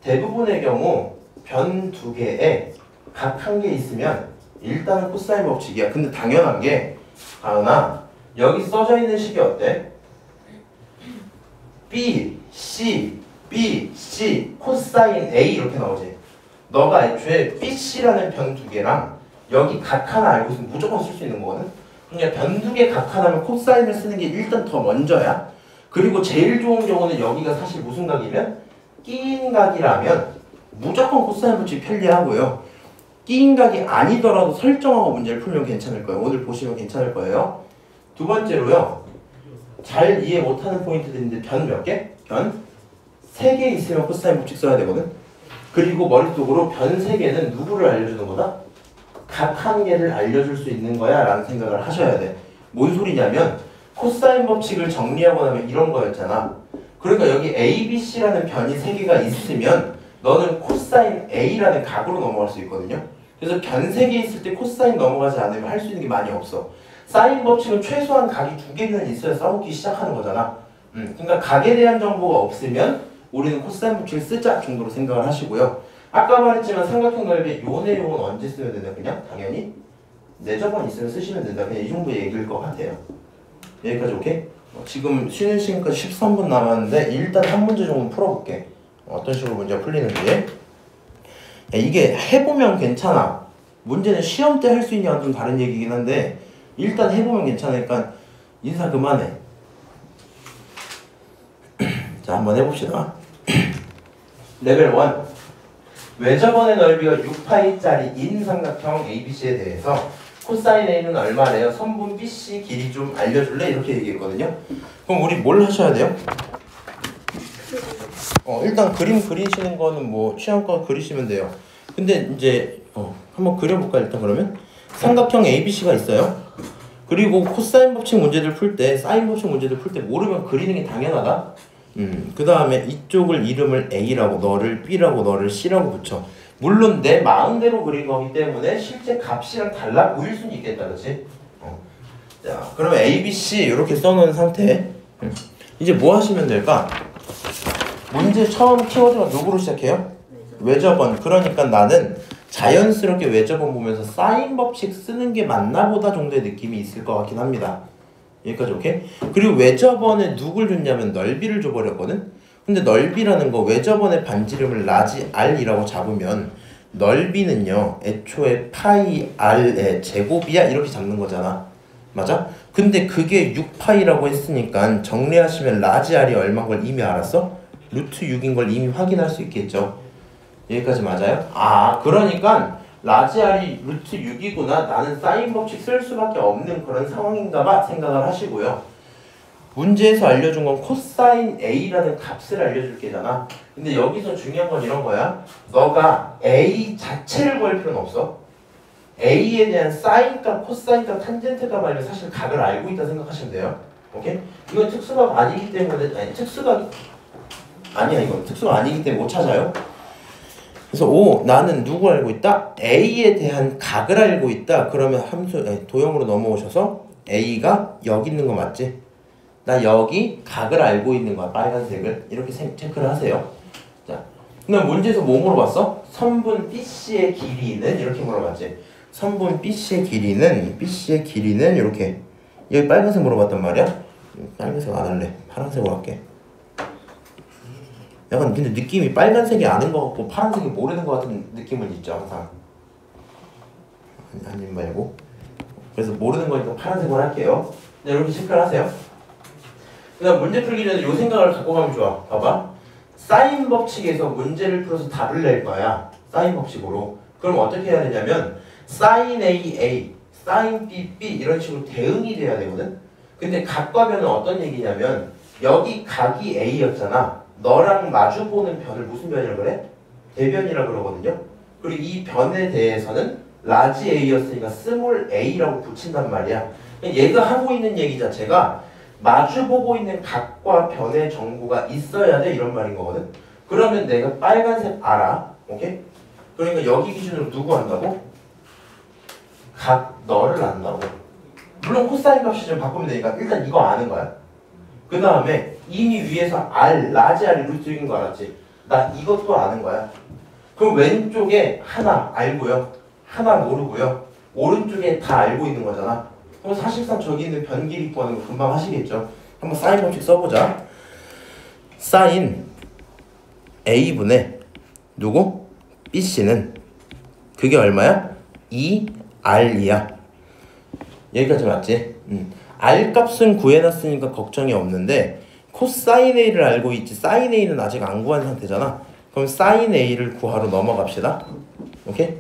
대부분의 경우 변 2개에 각 1개 있으면 일단은 코사인 법칙이야. 근데 당연한 게 가은아 여기 써져 있는 식이 어때? B, C, B, C, 코사인 A 이렇게 나오지. 너가 애초에 B, C라는 변 2개랑 여기 각 하나 알고 있으면 무조건 쓸 수 있는 거거든. 그러니까 변 2개 각 하나면 코사인을 쓰는 게 일단 더 먼저야. 그리고 제일 좋은 경우는 여기가 사실 무슨 각이면 끼인 각이라면 무조건 코사인 법칙 편리하고요. 끼인 각이 아니더라도 설정하고 문제를 풀면 괜찮을 거예요. 오늘 보시면 괜찮을 거예요. 두 번째로요. 잘 이해 못하는 포인트들인데 변 몇 개? 변 3개 있으면 코사인 법칙 써야 되거든. 그리고 머릿속으로 변 3개는 누구를 알려주는 거다? 각 1개를 알려줄 수 있는 거야 라는 생각을 하셔야 돼. 뭔 소리냐면 코사인 법칙을 정리하고 나면 이런 거였잖아. 그러니까 여기 A, B, C라는 변이 3개가 있으면 너는 코사인 A라는 각으로 넘어갈 수 있거든요. 그래서 변색이 있을 때 코사인 넘어가지 않으면 할 수 있는 게 많이 없어. 사인 법칙은 최소한 각이 2개는 있어야 싸우기 시작하는 거잖아. 그러니까 각에 대한 정보가 없으면 우리는 코사인 법칙을 쓰자 정도로 생각을 하시고요. 아까 말했지만 삼각형 넓이 요네 요건 언제 쓰면 된다? 그냥 당연히 내저번 있으면 쓰시면 된다. 그냥 이 정도 얘기일 것 같아요. 여기까지 오케이? 지금 쉬는 시간까지 13분 남았는데 일단 한 문제 정도 풀어볼게. 어떤 식으로 문제가 풀리는지. 이게 해보면 괜찮아. 문제는 시험 때 할 수 있냐는 좀 다른 얘기긴 한데 일단 해보면 괜찮으니까 인사 그만해. 자, 한번 해봅시다. 레벨 1. 외접원의 넓이가 6파이짜리 인 삼각형 ABC에 대해서 코사인 A는 얼마래요? 선분 BC 길이 좀 알려줄래? 이렇게 얘기했거든요. 그럼 우리 뭘 하셔야 돼요? 일단 그림 그리시는 거는 뭐 취향껏 그리시면 돼요. 근데 이제 한번 그려볼까 일단 그러면? 삼각형 ABC가 있어요. 그리고 코사인 법칙 문제들 풀 때, 사인 법칙 문제들 풀 때 모르면 그리는 게 당연하다. 그 다음에 이쪽을 이름을 A라고, 너를 B라고, 너를 C라고 붙여. 물론 내 마음대로 그린 거기 때문에 실제 값이랑 달라 보일 수는 있겠다, 그렇지? 자, 그러면 A, B, C 이렇게 써놓은 상태. 이제 뭐 하시면 될까? 문제 처음 키워드가 누구로 시작해요? 외접원. 그러니까 나는 자연스럽게 외접원 보면서 사인 법칙 쓰는 게 맞나 보다 정도의 느낌이 있을 것 같긴 합니다. 여기까지 오케이? 그리고 외접원에 누굴 줬냐면 넓이를 줘버렸거든? 근데 넓이라는 거 외접원의 반지름을 라지 R이라고 잡으면 넓이는요 애초에 파이 R의 제곱이야 이렇게 잡는 거잖아. 맞아? 근데 그게 6파이라고 했으니까 정리하시면 라지 R이 얼마인 걸 이미 알았어? 루트 6인 걸 이미 확인할 수 있겠죠. 여기까지 맞아요? 그러니까 라지 R이 루트 6이구나. 나는 사인 법칙 쓸 수밖에 없는 그런 상황인가 봐 생각을 하시고요. 문제에서 알려준 건 코사인 A라는 값을 알려줄 게잖아. 근데 여기서 중요한 건 이런 거야. 너가 A 자체를 구할 필요는 없어. A에 대한 사인값, 코사인값, 탄젠트값 알면 사실 각을 알고 있다 생각하시면 돼요. 오케이? 이건 특수각 아니기 때문에 이건 특수각 아니기 때문에 못 찾아요. 그래서 나는 누구 알고 있다? A에 대한 각을 알고 있다. 그러면 도형으로 넘어오셔서 A가 여기 있는 거 맞지? 나 여기 각을 알고 있는 거야. 빨간색을. 이렇게 체크를 하세요. 자, 그럼 문제에서 뭐 물어봤어? 선분 BC의 길이는 이렇게 물어봤지. 선분 BC의 길이는 이렇게. 여기 빨간색 물어봤단 말이야. 빨간색 안 할래. 파란색으로 할게. 약간 근데 느낌이 빨간색이 아는 것 같고 파란색이 모르는 것 같은 느낌은 있죠 항상. 아님 말고. 그래서 모르는 거니까 파란색으로 할게요. 네, 이렇게 체크를 하세요. 그 다음 문제 풀기 전에 이 생각을 갖고 가면 좋아. 봐봐. 사인 법칙에서 문제를 풀어서 답을 낼 거야. 사인 법칙으로. 그럼 어떻게 해야 되냐면 사인 A, 사인 B 이런 식으로 대응이 돼야 되거든. 근데 각과 변은 어떤 얘기냐면 여기 각이 A였잖아. 너랑 마주보는 변을 무슨 변이라고 그래? 대변이라고 그러거든요. 그리고 이 변에 대해서는 라지 A였으니까 스몰 A라고 붙인단 말이야. 얘가 하고 있는 얘기 자체가 마주보고 있는 각과 변의 정보가 있어야 돼 이런 말인 거거든. 그러면 내가 빨간색 알아. 오케이? 그러니까 여기 기준으로 누구 한다고? 각 너를 안다고. 물론 코사인 값이 좀 바꾸면 되니까 일단 이거 아는 거야. 그 다음에 이미 위에서 라지 R이 루트 6인 거 알았지? 나 이것도 아는 거야. 그럼 왼쪽에 하나 알고요. 하나 모르고요. 오른쪽에 다 알고 있는 거잖아. 그럼 사실상 저기 있는 변 길이 구하는 거 금방 하시겠죠? 한번 사인 법칙 써보자. 사인 A분의 누구? BC는 그게 얼마야? 2R이야. 여기까지 맞지? R 값은 구해놨으니까 걱정이 없는데 코사인 A를 알고 있지 사인 A는 아직 안 구한 상태잖아. 그럼 사인 A를 구하러 넘어갑시다. 오케이?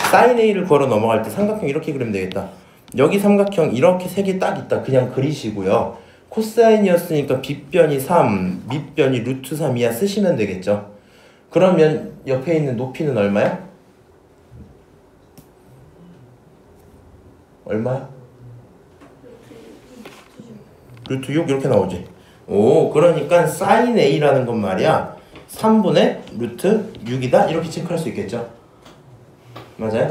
사인 A를 구하러 넘어갈 때 삼각형 이렇게 그리면 되겠다. 여기 삼각형 이렇게 세 개 딱 있다. 그냥 그리시고요. 코사인이었으니까 빗변이 3, 밑변이 루트 3이야 쓰시면 되겠죠. 그러면 옆에 있는 높이는 얼마야? 얼마야? 루트 6 이렇게 나오지. 그러니까 사인 A라는 건 말이야 3분의 루트 6이다 이렇게 체크할 수 있겠죠. 맞아요?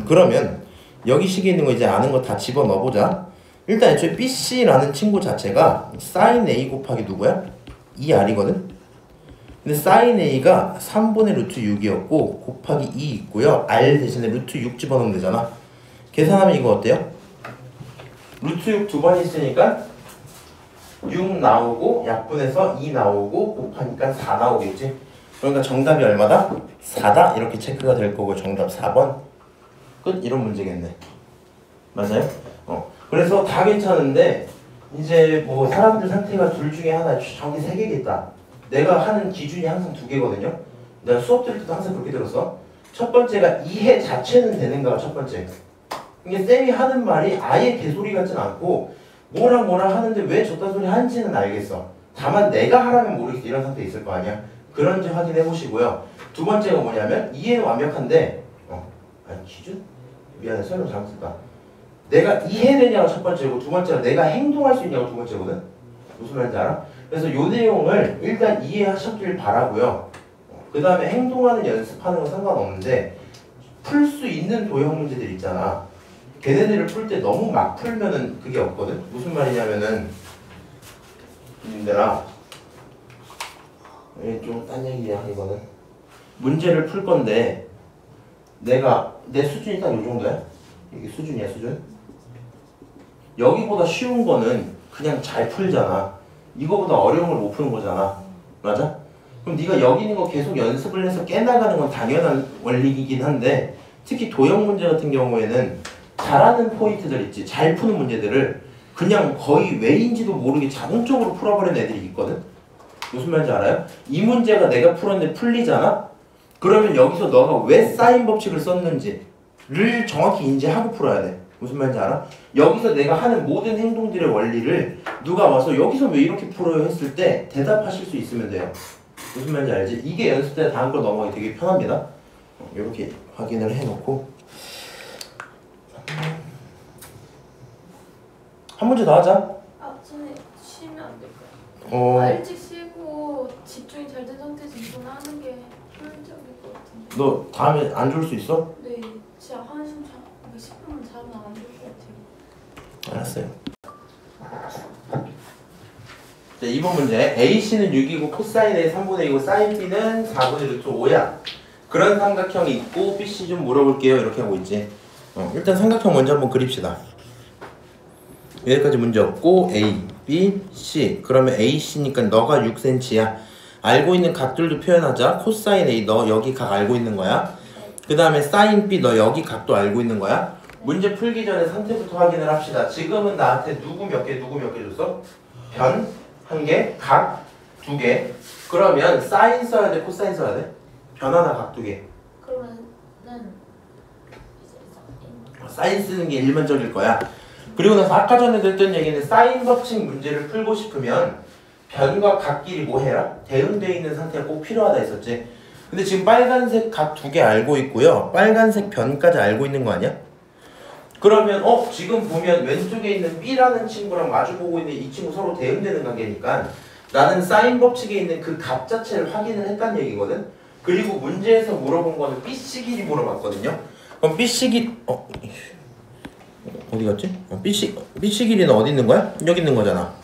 그러면 여기 식에 있는 거 이제 아는 거 다 집어넣어보자. 일단 애초에 BC라는 친구 자체가 sin A 곱하기 누구야? 2R이거든? 근데 sin A가 3분의 루트 6이었고 곱하기 2 있고요. R 대신에 루트 6 집어넣으면 되잖아. 계산하면 이거 어때요? 루트 6 두 번 있으니까 6 나오고 약분해서 2 나오고 곱하니까 4 나오겠지? 그러니까 정답이 얼마다? 4다? 이렇게 체크가 될 거고 정답 4번 끝? 이런 문제겠네. 맞아요? 그래서 다 괜찮은데 이제 뭐 사람들 상태가 둘 중에 하나 저기 세 개겠다. 내가 하는 기준이 항상 두 개거든요. 내가 수업 들을 때도 항상 그렇게 들었어. 첫 번째가 이해 자체는 되는가 첫 번째. 이게 쌤이 하는 말이 아예 개소리 같진 않고 뭐랑 하는데 왜 저딴 소리 하는지는 알겠어. 다만 내가 하라면 모르겠어. 이런 상태 있을 거 아니야. 그런지 확인해 보시고요. 두 번째가 뭐냐면 이해는 완벽한데 아니 기준? 미안해 설명 잘못했다. 내가 이해되냐가 첫 번째고 두 번째가 내가 행동할 수 있냐가 두 번째거든. 무슨 말인지 알아? 그래서 요 내용을 일단 이해하셨길 바라고요. 그 다음에 행동하는 연습하는 건 상관없는데 풀 수 있는 도형 문제들 있잖아. 걔네들을 풀 때 너무 막 풀면은 그게 없거든. 무슨 말이냐면은 님들아 이게 좀 딴 얘기야 이거는. 문제를 풀 건데 내가 내 수준이 딱 요 정도야? 이게 수준이야 수준? 여기보다 쉬운 거는 그냥 잘 풀잖아. 이거보다 어려운 걸 못 푸는 거잖아. 맞아? 그럼 네가 여기 있는 거 계속 연습을 해서 깨나가는 건 당연한 원리이긴 한데 특히 도형 문제 같은 경우에는 잘하는 포인트들 있지. 잘 푸는 문제들을 그냥 거의 왜인지도 모르게 자동적으로 풀어버리는 애들이 있거든. 무슨 말인지 알아요? 이 문제가 내가 풀었는데 풀리잖아? 그러면 여기서 너가 왜 사인 법칙을 썼는지를 정확히 인지하고 풀어야 돼. 무슨 말인지 알아? 여기서 내가 하는 모든 행동들의 원리를 누가 와서 여기서 왜 이렇게 풀어요 했을 때 대답하실 수 있으면 돼요. 무슨 말인지 알지? 이게 연습 때 다음 걸 넘어가기 되게 편합니다. 이렇게 확인을 해놓고 한 문제 더 하자. 전에 쉬면 안 될까요? 일찍 쉬고 집중이 잘 된 상태에서 이걸 하는 게 효율적일 것 같은데. 너 다음에 안 줄 수 있어? 네, 진짜 한숨 자. 10분만 자면 안 될 것 같아요. 알았어요. 자, 2번 문제. AC는 6이고 코사인 A 3분의 2고 사인 B는 4분의 루트 5야. 그런 삼각형이 있고 BC 좀 물어볼게요. 이렇게 하고 있지. 일단 삼각형 먼저 한번 그립시다. 여기까지 문제 없고 A, B, C. 그러면 AC니까 너가 6cm야. 알고 있는 각들도 표현하자. 코사인 A 너 여기 각 알고 있는 거야. 그 다음에 사인 B 너 여기 각도 알고 있는 거야. 문제 풀기 전에 상태부터 확인을 합시다. 지금은 나한테 누구 몇 개 줬어? 변 1개, 각 2개. 그러면 사인 써야 돼, 코사인 써야 돼? 변 하나, 각 2개. 그러면은 사인 쓰는 게 일반적일 거야. 그리고 나서 아까 전에 했던 얘기는 사인 법칙 문제를 풀고 싶으면 변과 각끼리 뭐 해라? 대응되어 있는 상태가 꼭 필요하다 했었지. 근데 지금 빨간색 각 2개 알고 있고요. 빨간색 변까지 알고 있는 거 아니야? 그러면 지금 보면 왼쪽에 있는 B라는 친구랑 마주보고 있는 이 친구 서로 대응되는 관계니까 나는 사인 법칙에 있는 그 값 자체를 확인을 했다는 얘기거든. 그리고 문제에서 물어본 거는 BC 길이 물어봤거든요. 그럼 BC 길이 어디 갔지? BC 길이는 어디 있는 거야? 여기 있는 거잖아.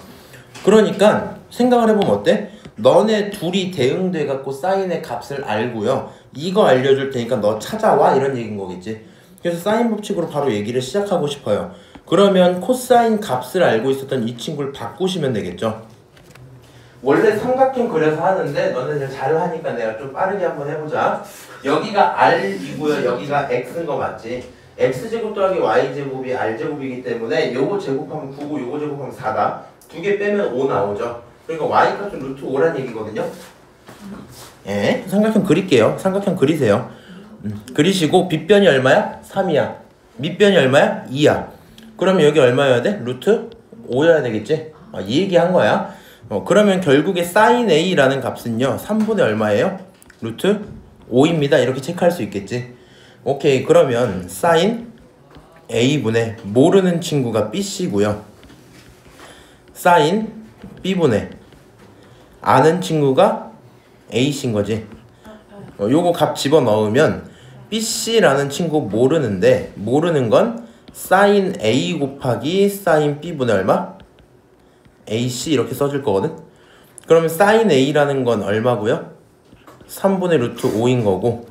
그러니까 생각을 해보면 어때? 너네 둘이 대응돼 갖고 사인의 값을 알고요. 이거 알려줄 테니까 너 찾아와 이런 얘기인 거겠지. 그래서 사인 법칙으로 바로 얘기를 시작하고 싶어요. 그러면 코사인 값을 알고 있었던 이 친구를 바꾸시면 되겠죠. 원래 삼각형 그려서 하는데 너네들 잘 하니까 내가 좀 빠르게 한번 해보자. 여기가 R이고요. 여기가 X인 거 맞지? X제곱 더하기 Y제곱이 R제곱이기 때문에 요거 제곱하면 9고 요거 제곱하면 4다. 2개 빼면 5 나오죠. 그러니까 Y값은 루트 5란 얘기거든요. 예, 삼각형 그릴게요. 삼각형 그리세요. 그리시고 빗변이 얼마야? 3이야. 밑변이 얼마야? 2야. 그러면 여기 얼마여야 돼? 루트 5여야 되겠지? 이 얘기 한 거야. 그러면 결국에 sin A라는 값은요 3분의 얼마예요? 루트 5입니다. 이렇게 체크할 수 있겠지. 오케이. 그러면 sin A분의 모르는 친구가 BC고요 sin B분의 아는 친구가 AC인 거지. 요거 값 집어넣으면 BC라는 친구 모르는데 모르는 건 사인 A 곱하기 사인 B분의 얼마? AC 이렇게 써줄 거거든. 그러면 사인 A라는 건 얼마고요? 3분의 루트 5인 거고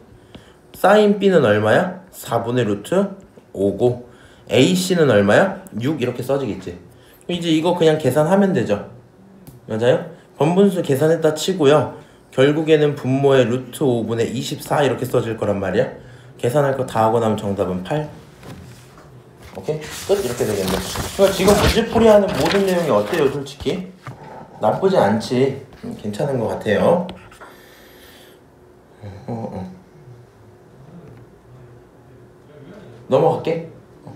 사인 B는 얼마야? 4분의 루트 5고 AC는 얼마야? 6 이렇게 써지겠지. 이제 이거 그냥 계산하면 되죠. 맞아요? 번분수 계산했다 치고요. 결국에는 분모의 루트 5분의 24 이렇게 써질 거란 말이야. 계산할 거 다 하고 나면 정답은 8. 오케이? 끝? 이렇게 되겠네. 그러니까 지금 문제풀이하는 모든 내용이 어때요 솔직히? 나쁘지 않지. 괜찮은 것 같아요. 넘어갈게.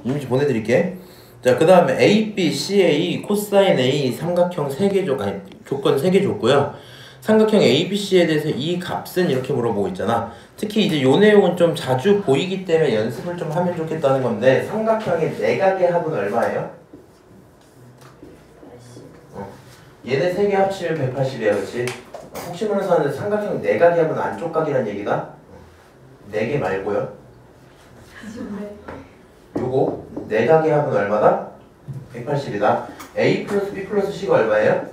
이미지 보내드릴게. 자, 그 다음에 A, B, CA, 코사인 A 삼각형 3개 조건 3개 줬고요. 삼각형 ABC에 대해서 이 값은 이렇게 물어보고 있잖아. 특히 이제 요 내용은 좀 자주 보이기 때문에 연습을 좀 하면 좋겠다는 건데 삼각형의 내각의 합은 얼마예요? 얘네 3개 합치면 180이야, 그치? 혹시 몰라서 하는데 삼각형 내각의 합은 안쪽 각이란 얘기다? 4개 말고요. 요거 내각의 합은 얼마다? 180이다. A 플러스 B 플러스 C가 얼마예요?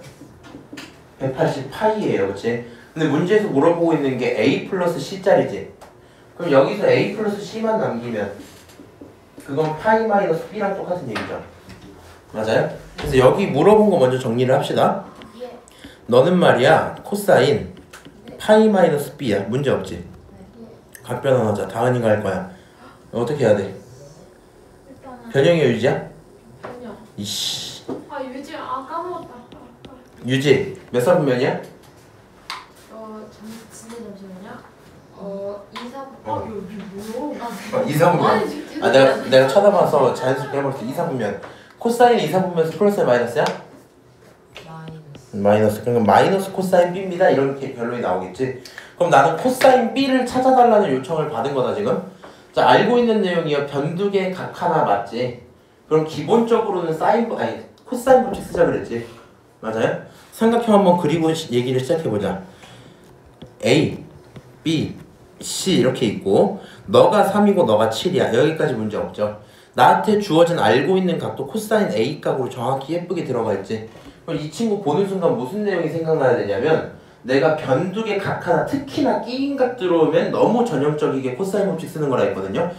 180 파이예요, 그치? 근데 문제에서 물어보고 있는 게 A 플러스 C짜리지? 그럼 여기서 A 플러스 C만 남기면 그건 파이 마이너스 B랑 똑같은 얘기죠. 맞아요? 그래서 여기 물어본 거 먼저 정리를 합시다. 예. 너는 말이야 코사인 파이 마이너스 B야. 문제 없지? 각 변환하자. 다은이가 할 거야. 어떻게 해야 돼? 일단은 변형이야 유지야? 아니요. 이씨. 아 유지 까먹었다. 유지 몇 사분면이야? 잠시만요. 2사분. 2사분면. 아 내가 쳐다봐서 자연스럽게 해볼게. 2사분면. 코사인 2사분면에서 플러스야 마이너스야? 마이너스. 그러니까 마이너스 코사인 B입니다. 이렇게 결론이 나오겠지. 그럼 나는 코사인 B를 찾아달라는 요청을 받은 거다 지금. 자, 알고 있는 내용이요. 변두개 각 하나 맞지? 그럼 기본적으로는 코사인 법칙 쓰자 그랬지. 맞아요? 삼각형 한번 그리고 얘기를 시작해보자. A, B, C 이렇게 있고 너가 3이고 너가 7이야. 여기까지 문제 없죠. 나한테 주어진 알고 있는 각도 코사인 A 각으로 정확히 예쁘게 들어가 있지. 그럼 이 친구 보는 순간 무슨 내용이 생각나야 되냐면 내가 변두개 각 하나 특히나 끼인 각 들어오면 너무 전형적이게 코사인 법칙 쓰는 거라 했거든요.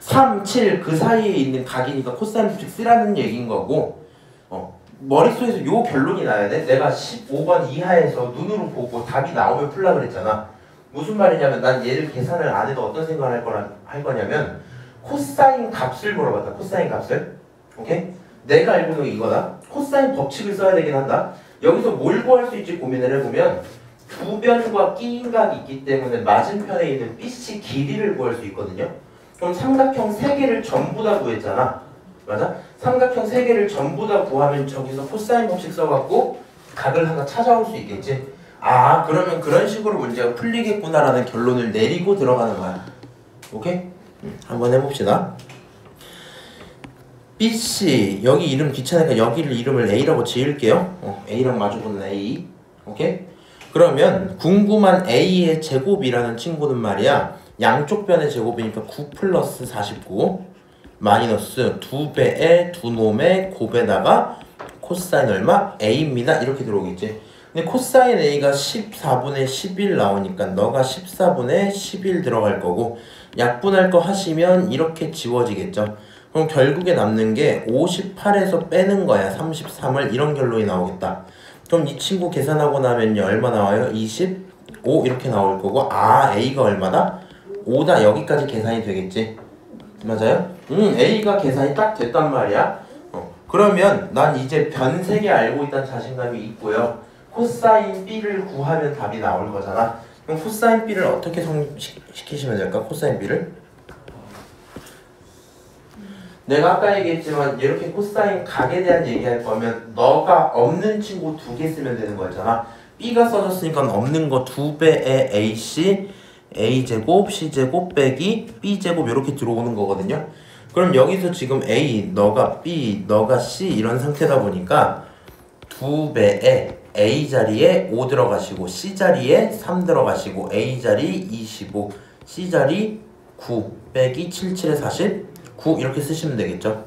3, 7 그 사이에 있는 각이니까 코사인 법칙 쓰라는 얘기인 거고 머릿속에서 요 결론이 나야 돼. 내가 15번 이하에서 눈으로 보고 답이 나오면 풀라 그랬잖아. 무슨 말이냐면 난 얘를 계산을 안 해도 어떤 생각을 할 거냐면 코사인 값을 물어봤다. 코사인 값을. 오케이? 내가 알고 있는 게 이거다. 코사인 법칙을 써야 되긴 한다. 여기서 뭘 구할 수 있지 고민을 해보면 두 변과 끼인 각이 있기 때문에 맞은편에 있는 BC 길이를 구할 수 있거든요. 그럼 삼각형 3개를 전부 다 구했잖아. 맞아? 삼각형 3개를 전부 다 구하면 저기서 코사인 법칙 써갖고 각을 하나 찾아올 수 있겠지. 아, 그러면 그런 식으로 문제가 풀리겠구나라는 결론을 내리고 들어가는 거야. 오케이? 한번 해봅시다. BC 여기 이름 귀찮으니까 여기를 이름을 A라고 지을게요. A랑 마주보는 A. 오케이? 그러면 궁금한 A의 제곱이라는 친구는 말이야 양쪽 변의 제곱이니까 9 플러스 49 마이너스 2배의 두 놈의 곱에다가 코사인 얼마? A입니다. 이렇게 들어오겠지. 근데 코사인 A가 14분의 11 나오니까 너가 14분의 11 들어갈 거고 약분할 거 하시면 이렇게 지워지겠죠. 그럼 결국에 남는 게 58에서 빼는 거야. 33을 이런 결론이 나오겠다. 그럼 이 친구 계산하고 나면요 얼마 나와요? 25 이렇게 나올 거고 A가 얼마다? 5다. 여기까지 계산이 되겠지. 맞아요? A가 계산이 딱 됐단 말이야. 그러면 난 이제 변 3개 알고 있다는 자신감이 있고요. 코사인 B를 구하면 답이 나올 거잖아. 그럼 코사인 B를 어떻게 성립시키시면 될까? 코사인 B를? 내가 아까 얘기했지만 이렇게 코사인 각에 대한 얘기할 거면 너가 없는 친구 2개 쓰면 되는 거잖아. B가 써졌으니까 없는 거 2배의 AC A제곱, C제곱 빼기 B제곱 이렇게 들어오는 거거든요. 그럼 여기서 지금 A, 너가 B, 너가 C 이런 상태다 보니까 2배에 A 자리에 5 들어가시고 C 자리에 3 들어가시고 A 자리 25, C 자리 9 빼기 77에 49 이렇게 쓰시면 되겠죠.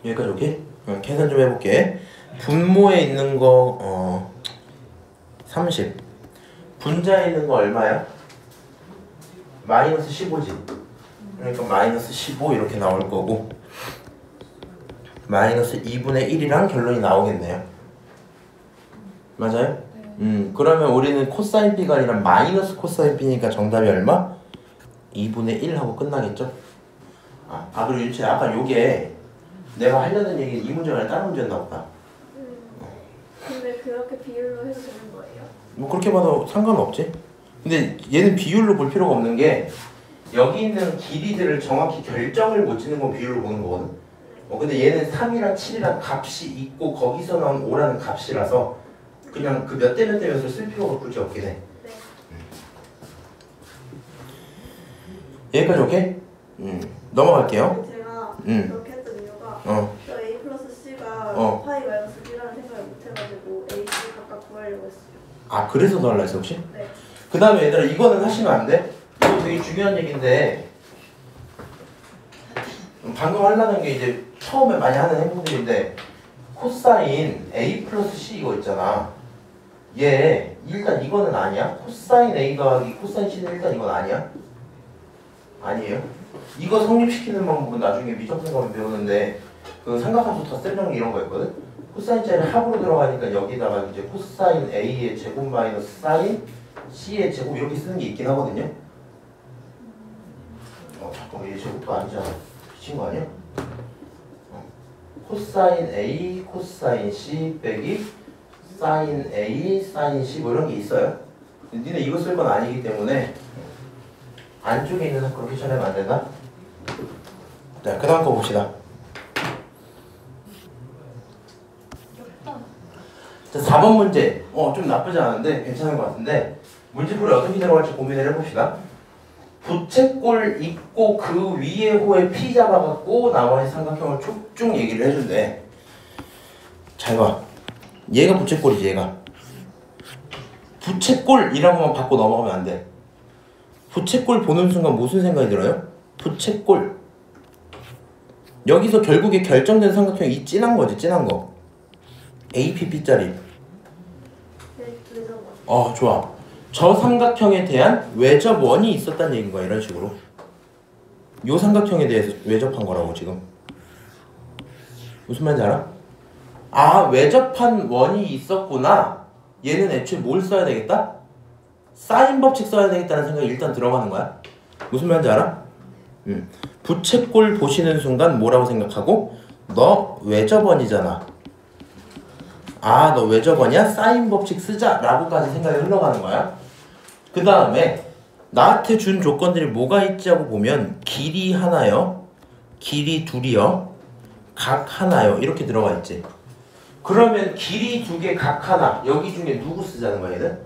여기까지 오케이? 계산 좀 해볼게. 분모에 있는 거 30 분자에 있는 거 얼마야? 마이너스 15지. 그러니까 마이너스 15 이렇게 나올 거고 마이너스 2분의 1이랑 결론이 나오겠네요. 맞아요? 그러면 우리는 코사인 B가 아니라 마이너스 코사인 B니까 정답이 얼마? 2분의 1 하고 끝나겠죠? 그리고 윤채 아까 요게 내가 하려는 얘기 이 문제가 아니라 다른 문제였나 보다. 근데 그렇게 비율로 해도 되는 거예요? 뭐 그렇게 봐도 상관없지. 근데 얘는 비율로 볼 필요가 없는 게 여기 있는 길이들을 정확히 결정을 못 짓는 건 비율로 보는 거거든. 근데 얘는 3이랑 7이랑 값이 있고 거기서 나온 5라는 값이라서 그냥 그 몇 대 몇 대 몇을 쓸 필요가 굳이 없긴 해. 여기까지 오케이? 넘어갈게요. 제가 그렇게 했던 이유가 저 A 플러스 C가 파이 마이너스 B라는 생각을 못해가지고 A, C 각각 구하려고 했어요. 그래서 더 할라 했어 혹시? 네. 그 다음에 얘들아 이거는 하시면 안 돼? 이거 되게 중요한 얘기인데 방금 하려는 게 이제 처음에 많이 하는 행동들인데 코사인 A 플러스 C 이거 있잖아. 얘 일단 이거는 아니야? 코사인 A 더하기 코사인 C는 일단 이건 아니야? 아니에요? 이거 성립시키는 방법은 나중에 미적분과는 배우는데 그 삼각함수 덧셈 정리 이런 거였거든? 코사인 짜리는 합으로 들어가니까 여기다가 이제 코사인 A의 제곱 마이너스 사인 C의 제곱 이렇게 쓰는 게 있긴 하거든요? 잠깐만 얘 제곱도 아니잖아. 미친 거 아니야? 코사인 A, 코사인 C 빼기 사인 A, 사인 C 뭐 이런 게 있어요. 니네 이거 쓸 건 아니기 때문에 안쪽에 있는 한 그렇게 처리하면 안 된다. 자, 그 다음 거 봅시다. 자, 4번 문제. 좀 나쁘지 않은데 괜찮은 것 같은데 문제풀이 어떻게 들어갈지 고민을 해봅시다. 부채꼴 있고 그 위에 호에 P 잡아갖고 나머지 삼각형을 쭉 얘기를 해준대. 잘 봐. 얘가 부채꼴이지 얘가. 부채꼴이라고만 받고 넘어가면 안 돼. 부채꼴 보는 순간 무슨 생각이 들어요? 부채꼴. 여기서 결국에 결정된 삼각형이 이 진한 거지 진한 거. APP짜리. 네, 좋아. 저 삼각형에 대한 외접원이 있었다는 얘기인 거야 이런 식으로. 요 삼각형에 대해서 외접한 거라고 지금. 무슨 말인지 알아? 외접한 원이 있었구나. 얘는 애초에 뭘 써야 되겠다? 사인 법칙 써야 되겠다는 생각이 일단 들어가는 거야. 무슨 말인지 알아? 부채꼴 보시는 순간 뭐라고 생각하고? 너 외접원이잖아. 너 외접원이야? 사인 법칙 쓰자 라고까지 생각이 흘러가는 거야. 그 다음에 나한테 준 조건들이 뭐가 있지 하고 보면 길이 하나요, 길이 둘이요, 각 하나요 이렇게 들어가 있지. 그러면 길이 두 개, 각 하나 여기 중에 누구 쓰자는 거야 얘는?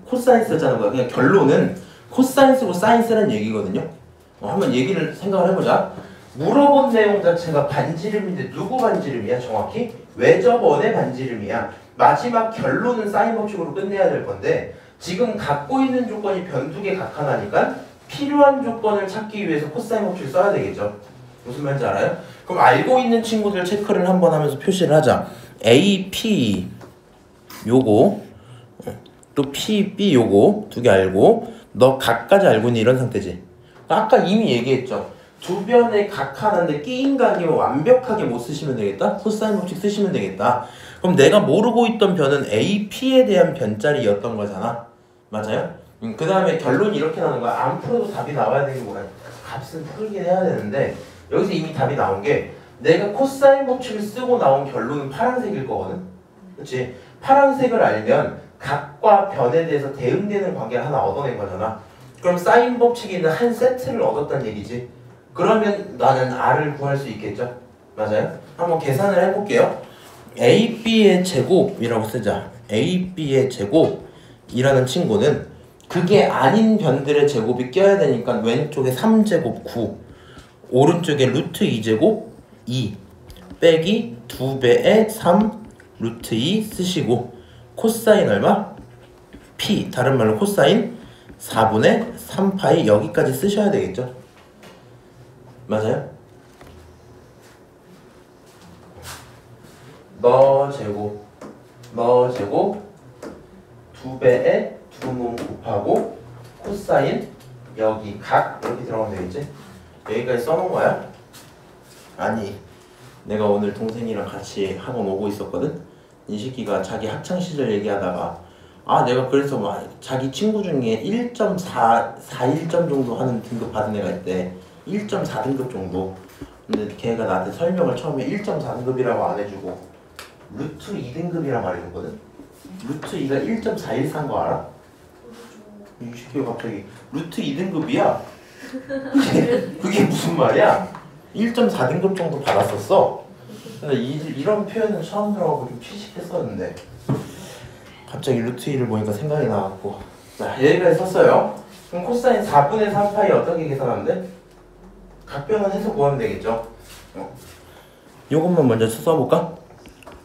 코사인 쓰자는 거야. 그냥 결론은 코사인 쓰고 사인 쓰라는 얘기거든요. 한번 얘기를 생각을 해보자. 물어본 내용 자체가 반지름인데 누구 반지름이야 정확히? 외접원의 반지름이야. 마지막 결론은 사인 법칙으로 끝내야 될 건데 지금 갖고 있는 조건이 변 두 개 각 하나니까 필요한 조건을 찾기 위해서 코사인 법칙을 써야 되겠죠. 무슨 말인지 알아요? 그럼 알고 있는 친구들 체크를 한번 하면서 표시를 하자. A, P 요거 또 P, B 요거 두 개 알고 너 각까지 알고 있는 이런 상태지. 아까 이미 얘기했죠. 두 변의 각 하나인데 끼인 각이면 완벽하게 못 쓰시면 되겠다. 코사인 법칙 쓰시면 되겠다. 그럼 내가 모르고 있던 변은 A, P에 대한 변짜리였던 거잖아. 맞아요? 그 다음에 결론이 이렇게 나오는 거야. 안 풀어도 답이 나와야 되는 거야. 값은 풀긴 해야 되는데 여기서 이미 답이 나온 게 내가 코사인 법칙을 쓰고 나온 결론은 파란색일 거거든. 그렇지? 파란색을 알면 각과 변에 대해서 대응되는 관계를 하나 얻어낸 거잖아. 그럼 사인 법칙이 있는 한 세트를 얻었다는 얘기지. 그러면 나는 R을 구할 수 있겠죠? 맞아요? 한번 계산을 해볼게요. AB의 제곱이라고 쓰자. AB의 제곱이라는 친구는 그게 아닌 변들의 제곱이 껴야 되니까 왼쪽에 3제곱 9 오른쪽에 루트 2제곱 2 빼기 2배의 3 루트 2 쓰시고 코사인 얼마? P 다른 말로 코사인 4분의 3파이 여기까지 쓰셔야 되겠죠? 맞아요? 너 제곱 2배에 2몸 곱하고 코사인 여기 각 이렇게 들어가면 되겠지? 여기까지 써놓은 거야? 아니, 내가 오늘 동생이랑 같이 학원 오고 있었거든? 이 새끼가 자기 학창시절 얘기하다가 내가 그래서 막 자기 친구 중에 1.41점 정도 하는 등급 받은 애가 있대. 1.4등급 정도. 근데 걔가 나한테 설명을 처음에 1.4등급이라고 안 해주고 루트 2등급이란 말해줬거든? 루트 2가 1.414인 거 알아? 이 새끼가 갑자기 루트 2등급이야? 그게 무슨 말이야? 1.4등급 정도 받았었어. 근데 이런 표현은 처음 들어가고 좀 취직했었는데 갑자기 루트 2를 보니까 생각이 나갖고 자 여기까지 썼어요. 그럼 코사인 4분의 3파이 어떻게 계산하면 돼? 각변환해서 구하면 되겠죠. 요것만 먼저 써볼까?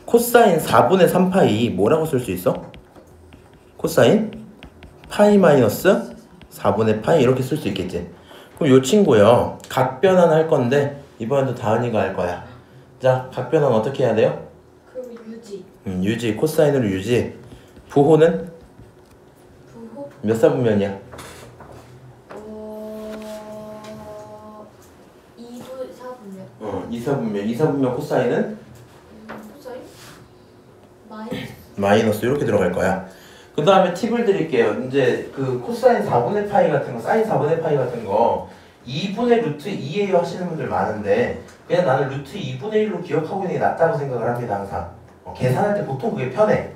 코사인 4분의 3파이 뭐라고 쓸 수 있어? 코사인 파이 마이너스 4분의 파이 이렇게 쓸 수 있겠지. 그럼 요 친구요 각변환 할 건데 이번에도 다은이가 할 거야. 자 각변환 어떻게 해야 돼요? 그럼 유지. 유지 코사인으로 유지. 부호는? 부호? 몇 사분면이야? 2분 4분면. 2사분면. 2사분면 코사인은? 코사인? 마이너스 이렇게 들어갈 거야. 그 다음에 팁을 드릴게요. 이제 그 코사인 4분의 파이 같은 거, 사인 4분의 파이 같은 거 2분의 루트 2예요 하시는 분들 많은데 그냥 나는 루트 2분의 1로 기억하고 있는 게 낫다고 생각을 합니다. 항상 계산할 때 보통 그게 편해.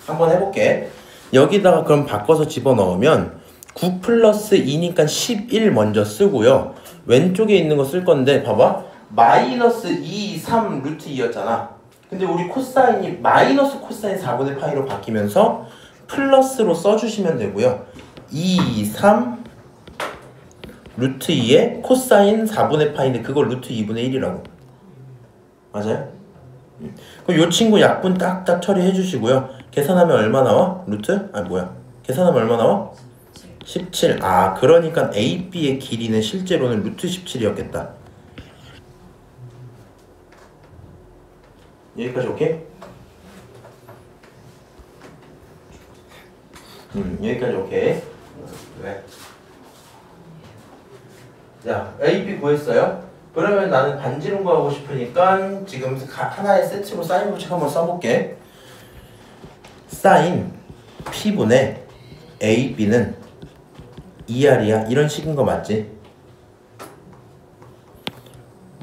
한번 해볼게. 여기다가 그럼 바꿔서 집어넣으면 9 플러스 2니까 11 먼저 쓰고요. 왼쪽에 있는 거 쓸 건데 봐봐. 마이너스 2, 3 루트 2였잖아. 근데 우리 코사인이 마이너스 코사인 4분의 파이로 바뀌면서 플러스로 써주시면 되고요. 2, 3 루트 2에 코사인 4분의 파인데 그걸 루트 2분의 1이라고. 맞아요? 그럼 요 친구 약분 딱딱 처리해 주시고요. 계산하면 얼마 나와? 루트? 계산하면 얼마 나와? 17. 그러니까 AB의 길이는 실제로는 루트 17이었겠다. 여기까지 오케이? 여기까지 오케이. 네. 자, AB 구했어요. 그러면 나는 반지름 구하고 싶으니까 지금 하나의 세트로 사인 법칙 한번 써볼게. 사인 P분의 AB는 2R이야. 이런 식인 거 맞지?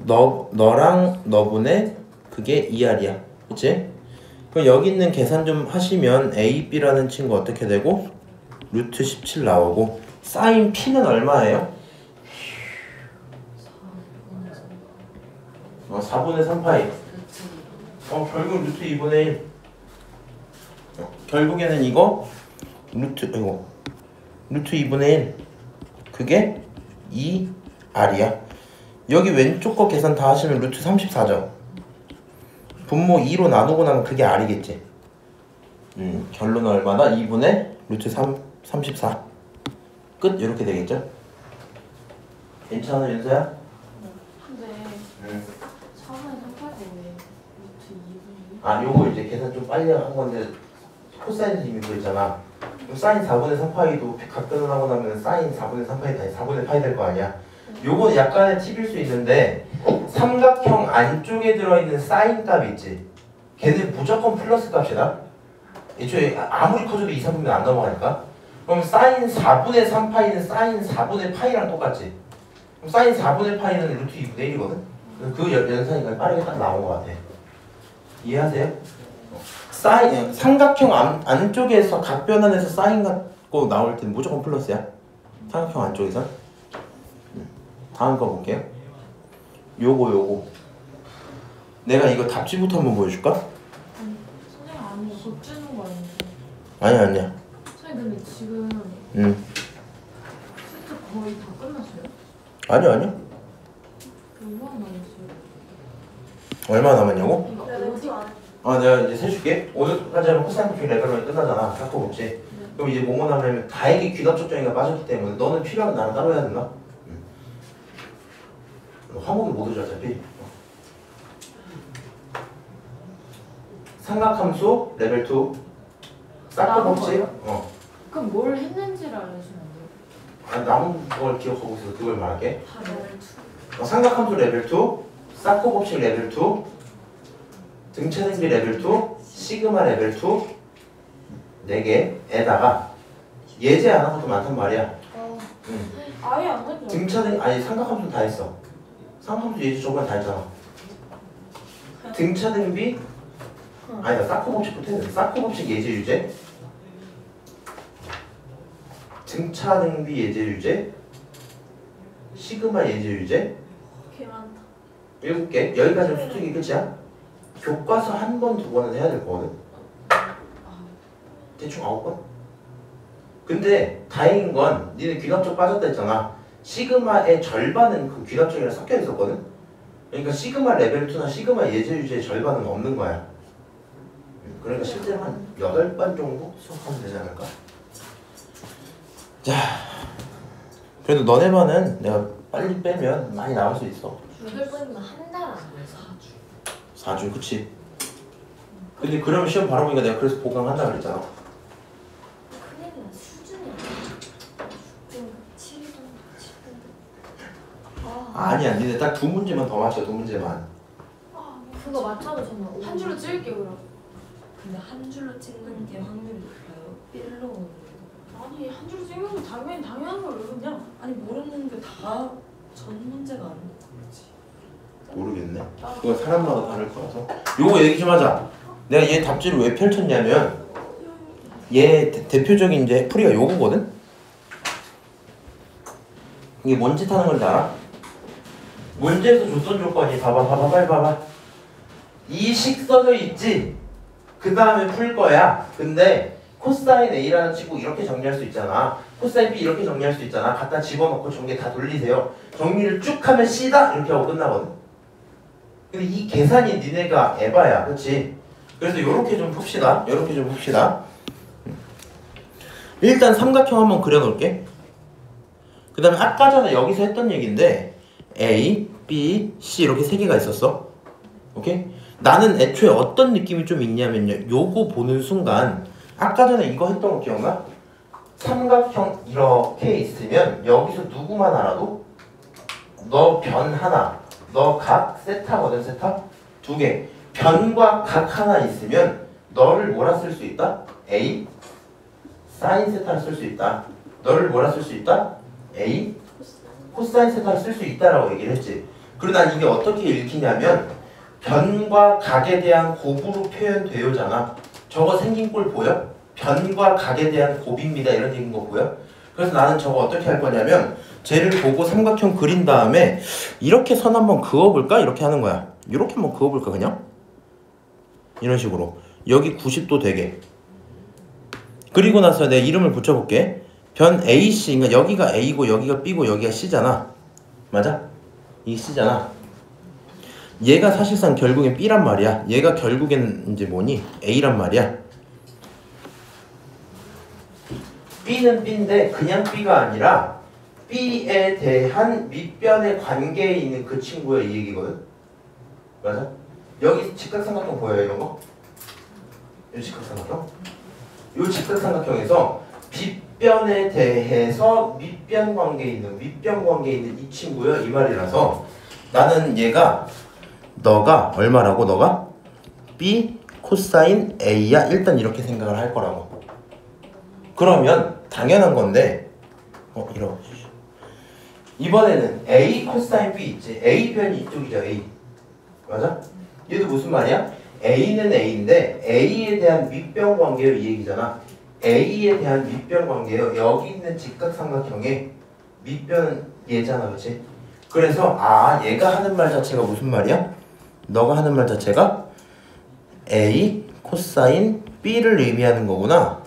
너랑 너분의 그게 2R이야. 그치? 그럼 여기 있는 계산 좀 하시면 AB라는 친구 어떻게 되고? 루트 17 나오고 사인 P는 얼마예요? 4분의 3파이. 결국 루트 2분의 1. 결국에는 이거 루트 2분의 1. 그게 2R이야. 여기 왼쪽 거 계산 다 하시면 루트 34죠. 분모 2로 나누고 나면 그게 R이겠지. 결론은 얼마나? 2분의 루트 34. 끝. 이렇게 되겠죠. 괜찮아 윤서야? 근데 4분의 3파이가 왜 루트 2분이? 요거 이제 계산 좀 빨리 한 건데 코사인 이미 그랬잖아. 그럼 사인 4분의 3파이도 각변을 하고 나면 사인 4분의 3파이 다시 4분의 파이 될 거 아니야. 요건 약간의 팁일 수 있는데 삼각형 안쪽에 들어있는 사인 값 있지. 걔는 무조건 플러스 값이다. 애초에 아무리 커져도 2, 3분면 안 넘어가니까. 그럼 사인 4분의 3파이는 사인 4분의 파이랑 똑같지. 그럼 사인 4분의 파이는 루트 2분의 1이거든. 그 연산이 빠르게 딱 나온 것 같아. 이해하세요? 사인 삼각형 안쪽에서 각변환해서 사인 갖고 나올 때는 무조건 플러스야. 삼각형 안쪽에서. 다음 거 볼게요. 요거 내가 이거 답지부터 한번 보여줄까? 선생님 아니 못 주는 거 아닌데? 아니야. 선생님 근데 지금 세트 거의 다 끝났어요? 아니야. 얼마나 남았어요? 얼마 남았냐고? 이거 내가 어디? 또 안. 내가 이제 세줄게. 오늘까지 하면 코사인 법칙 레벨이 끝나잖아. 깎고 없지. 그럼 이제 뭐뭐 나오냐면 다행히 귀납적 정의가 빠졌기 때문에 너는 필요하면 나랑 따로 해야 된다. 화목이 못 오죠 어차피. 삼각함수 레벨 2 사코 남은 법칙. 거예요? 그럼 뭘 했는지를 알려주면 안 돼요? 아니, 남은 걸 기억하고 있어서 그걸 말할게. 다 레벨 2. 삼각함수 레벨 2, 사코 법칙 레벨 2, 등차등비 레벨 2, 시그마 레벨 2 4개에다가 예제 안 한 것도 많단 말이야. 아예 안 했죠. 등차등 아니 삼각함수 다 했어. 삼각함수 예제 저번에 다 했잖아. 등차등비 아니다 사코 법칙부터 해야 돼. 사코 법칙 예제 유제, 등차등비 예제 유제, 시그마 예제 유제 개 많다. 7개. 여기까지는 수특이 끝이야. 교과서 한 번, 두 번은 해야 될 거거든. 대충 9번. 근데 다행인 건 니네 귀납적 빠졌다 했잖아. 시그마의 절반은 그 귀납적이랑 섞여 있었거든. 그러니까 시그마 레벨 2나 시그마 예제 유제의 절반은 없는 거야. 그러니까 실제로 한 8번 정도 수업하면 되지 않을까? 자, 그래도 너네만은 내가 빨리 빼면 많이 나올 수 있어. 8번이면 한 달 안 돼요. 4주, 그치? 근데 그러면 시험 바로 보니까 내가 그래서 보강한다 그랬잖아. 큰일 나. 수준이 아니야. 7등. 아니야, 니네 딱 2문제만 더 맞춰, 2문제만. 그거 맞춰도 정말 한 줄로 찍을게요 그럼. 근데 한 줄로 찍는 게 확률이 높아요? 삘로 오는 게? 아니 한 줄로 찍는 거 당연한 걸 왜 그냥. 아니 모르는 게 다 전 문제가 아니고 그렇지. 모르겠네. 그거 사람마다 다를 거라서. 요거 얘기 좀 하자. 내가 얘 답지를 왜 펼쳤냐면 얘 대표적인 이제 풀이가 요거거든? 이게 뭔 짓 하는 건지 알아? 문제에서 줬던 조건이 봐봐 빨리 봐봐. 이 식 써져 있지? 그 다음에 풀 거야. 근데 코사인 A라는 식구 이렇게 정리할 수 있잖아. 코사인 B 이렇게 정리할 수 있잖아. 갖다 집어넣고 전개 다 돌리세요. 정리를 쭉 하면 C다 이렇게 하고 끝나거든. 근데 이 계산이 니네가 에바야, 그렇지? 그래서 요렇게 좀 풉시다. 요렇게 좀 풉시다. 일단 삼각형 한번 그려놓을게. 그 다음에 아까 전에 여기서 했던 얘기인데 A, B, C 이렇게 세 개가 있었어. 오케이? 나는 애초에 어떤 느낌이 좀 있냐면요. 요거 보는 순간 아까 전에 이거 했던 거 기억나? 삼각형 이렇게 있으면 여기서 누구만 알아도 너 변 하나, 너 각 세타거든. 세타? 2개. 변과 각 하나 있으면 너를 뭐라 쓸 수 있다? A 사인 세타를 쓸 수 있다. 너를 뭐라 쓸 수 있다? A 코사인 세타를 쓸 수 있다라고 얘기를 했지. 그리고 난 이게 어떻게 읽히냐면 변과 각에 대한 곱으로 표현되요잖아. 저거 생긴 꼴 보여? 변과 각에 대한 곱입니다 이런 얘기인 거 보여? 그래서 나는 저거 어떻게 할 거냐면 쟤를 보고 삼각형 그린 다음에 이렇게 선 한번 그어볼까? 이렇게 하는 거야. 이렇게 한번 그어볼까 그냥? 이런 식으로 여기 90도 되게. 그리고 나서 내 이름을 붙여볼게. 변 AC, 그러니까 여기가 A고 여기가 B고 여기가 C잖아. 맞아? 이게 C잖아. 얘가 사실상 결국엔 B란 말이야. 얘가 결국엔 이제 뭐니? A란 말이야. B는 B인데 그냥 B가 아니라 B에 대한 밑변의 관계에 있는 그 친구의 이 얘기거든. 맞아? 여기 직각삼각형 보여요 이런 거? 이 직각삼각형? 이 직각삼각형에서 빗변에 대해서 밑변 관계에 있는 윗변 관계에 있는 이 친구야 이 말이라서 나는 얘가 너가 얼마라고? 너가 B 코사인 A야 일단 이렇게 생각을 할 거라고. 그러면 당연한 건데 이러 이번에는 A 코사인 B 있지. A 변이 이쪽이죠. A 맞아? 얘도 무슨 말이야? A는 A인데 A에 대한 밑변 관계요 이 얘기잖아. A에 대한 밑변 관계요. 여기 있는 직각삼각형의 밑변은 얘잖아, 그렇지? 그래서 얘가 하는 말 자체가 무슨 말이야? 너가 하는 말 자체가 A 코사인 B를 의미하는 거구나.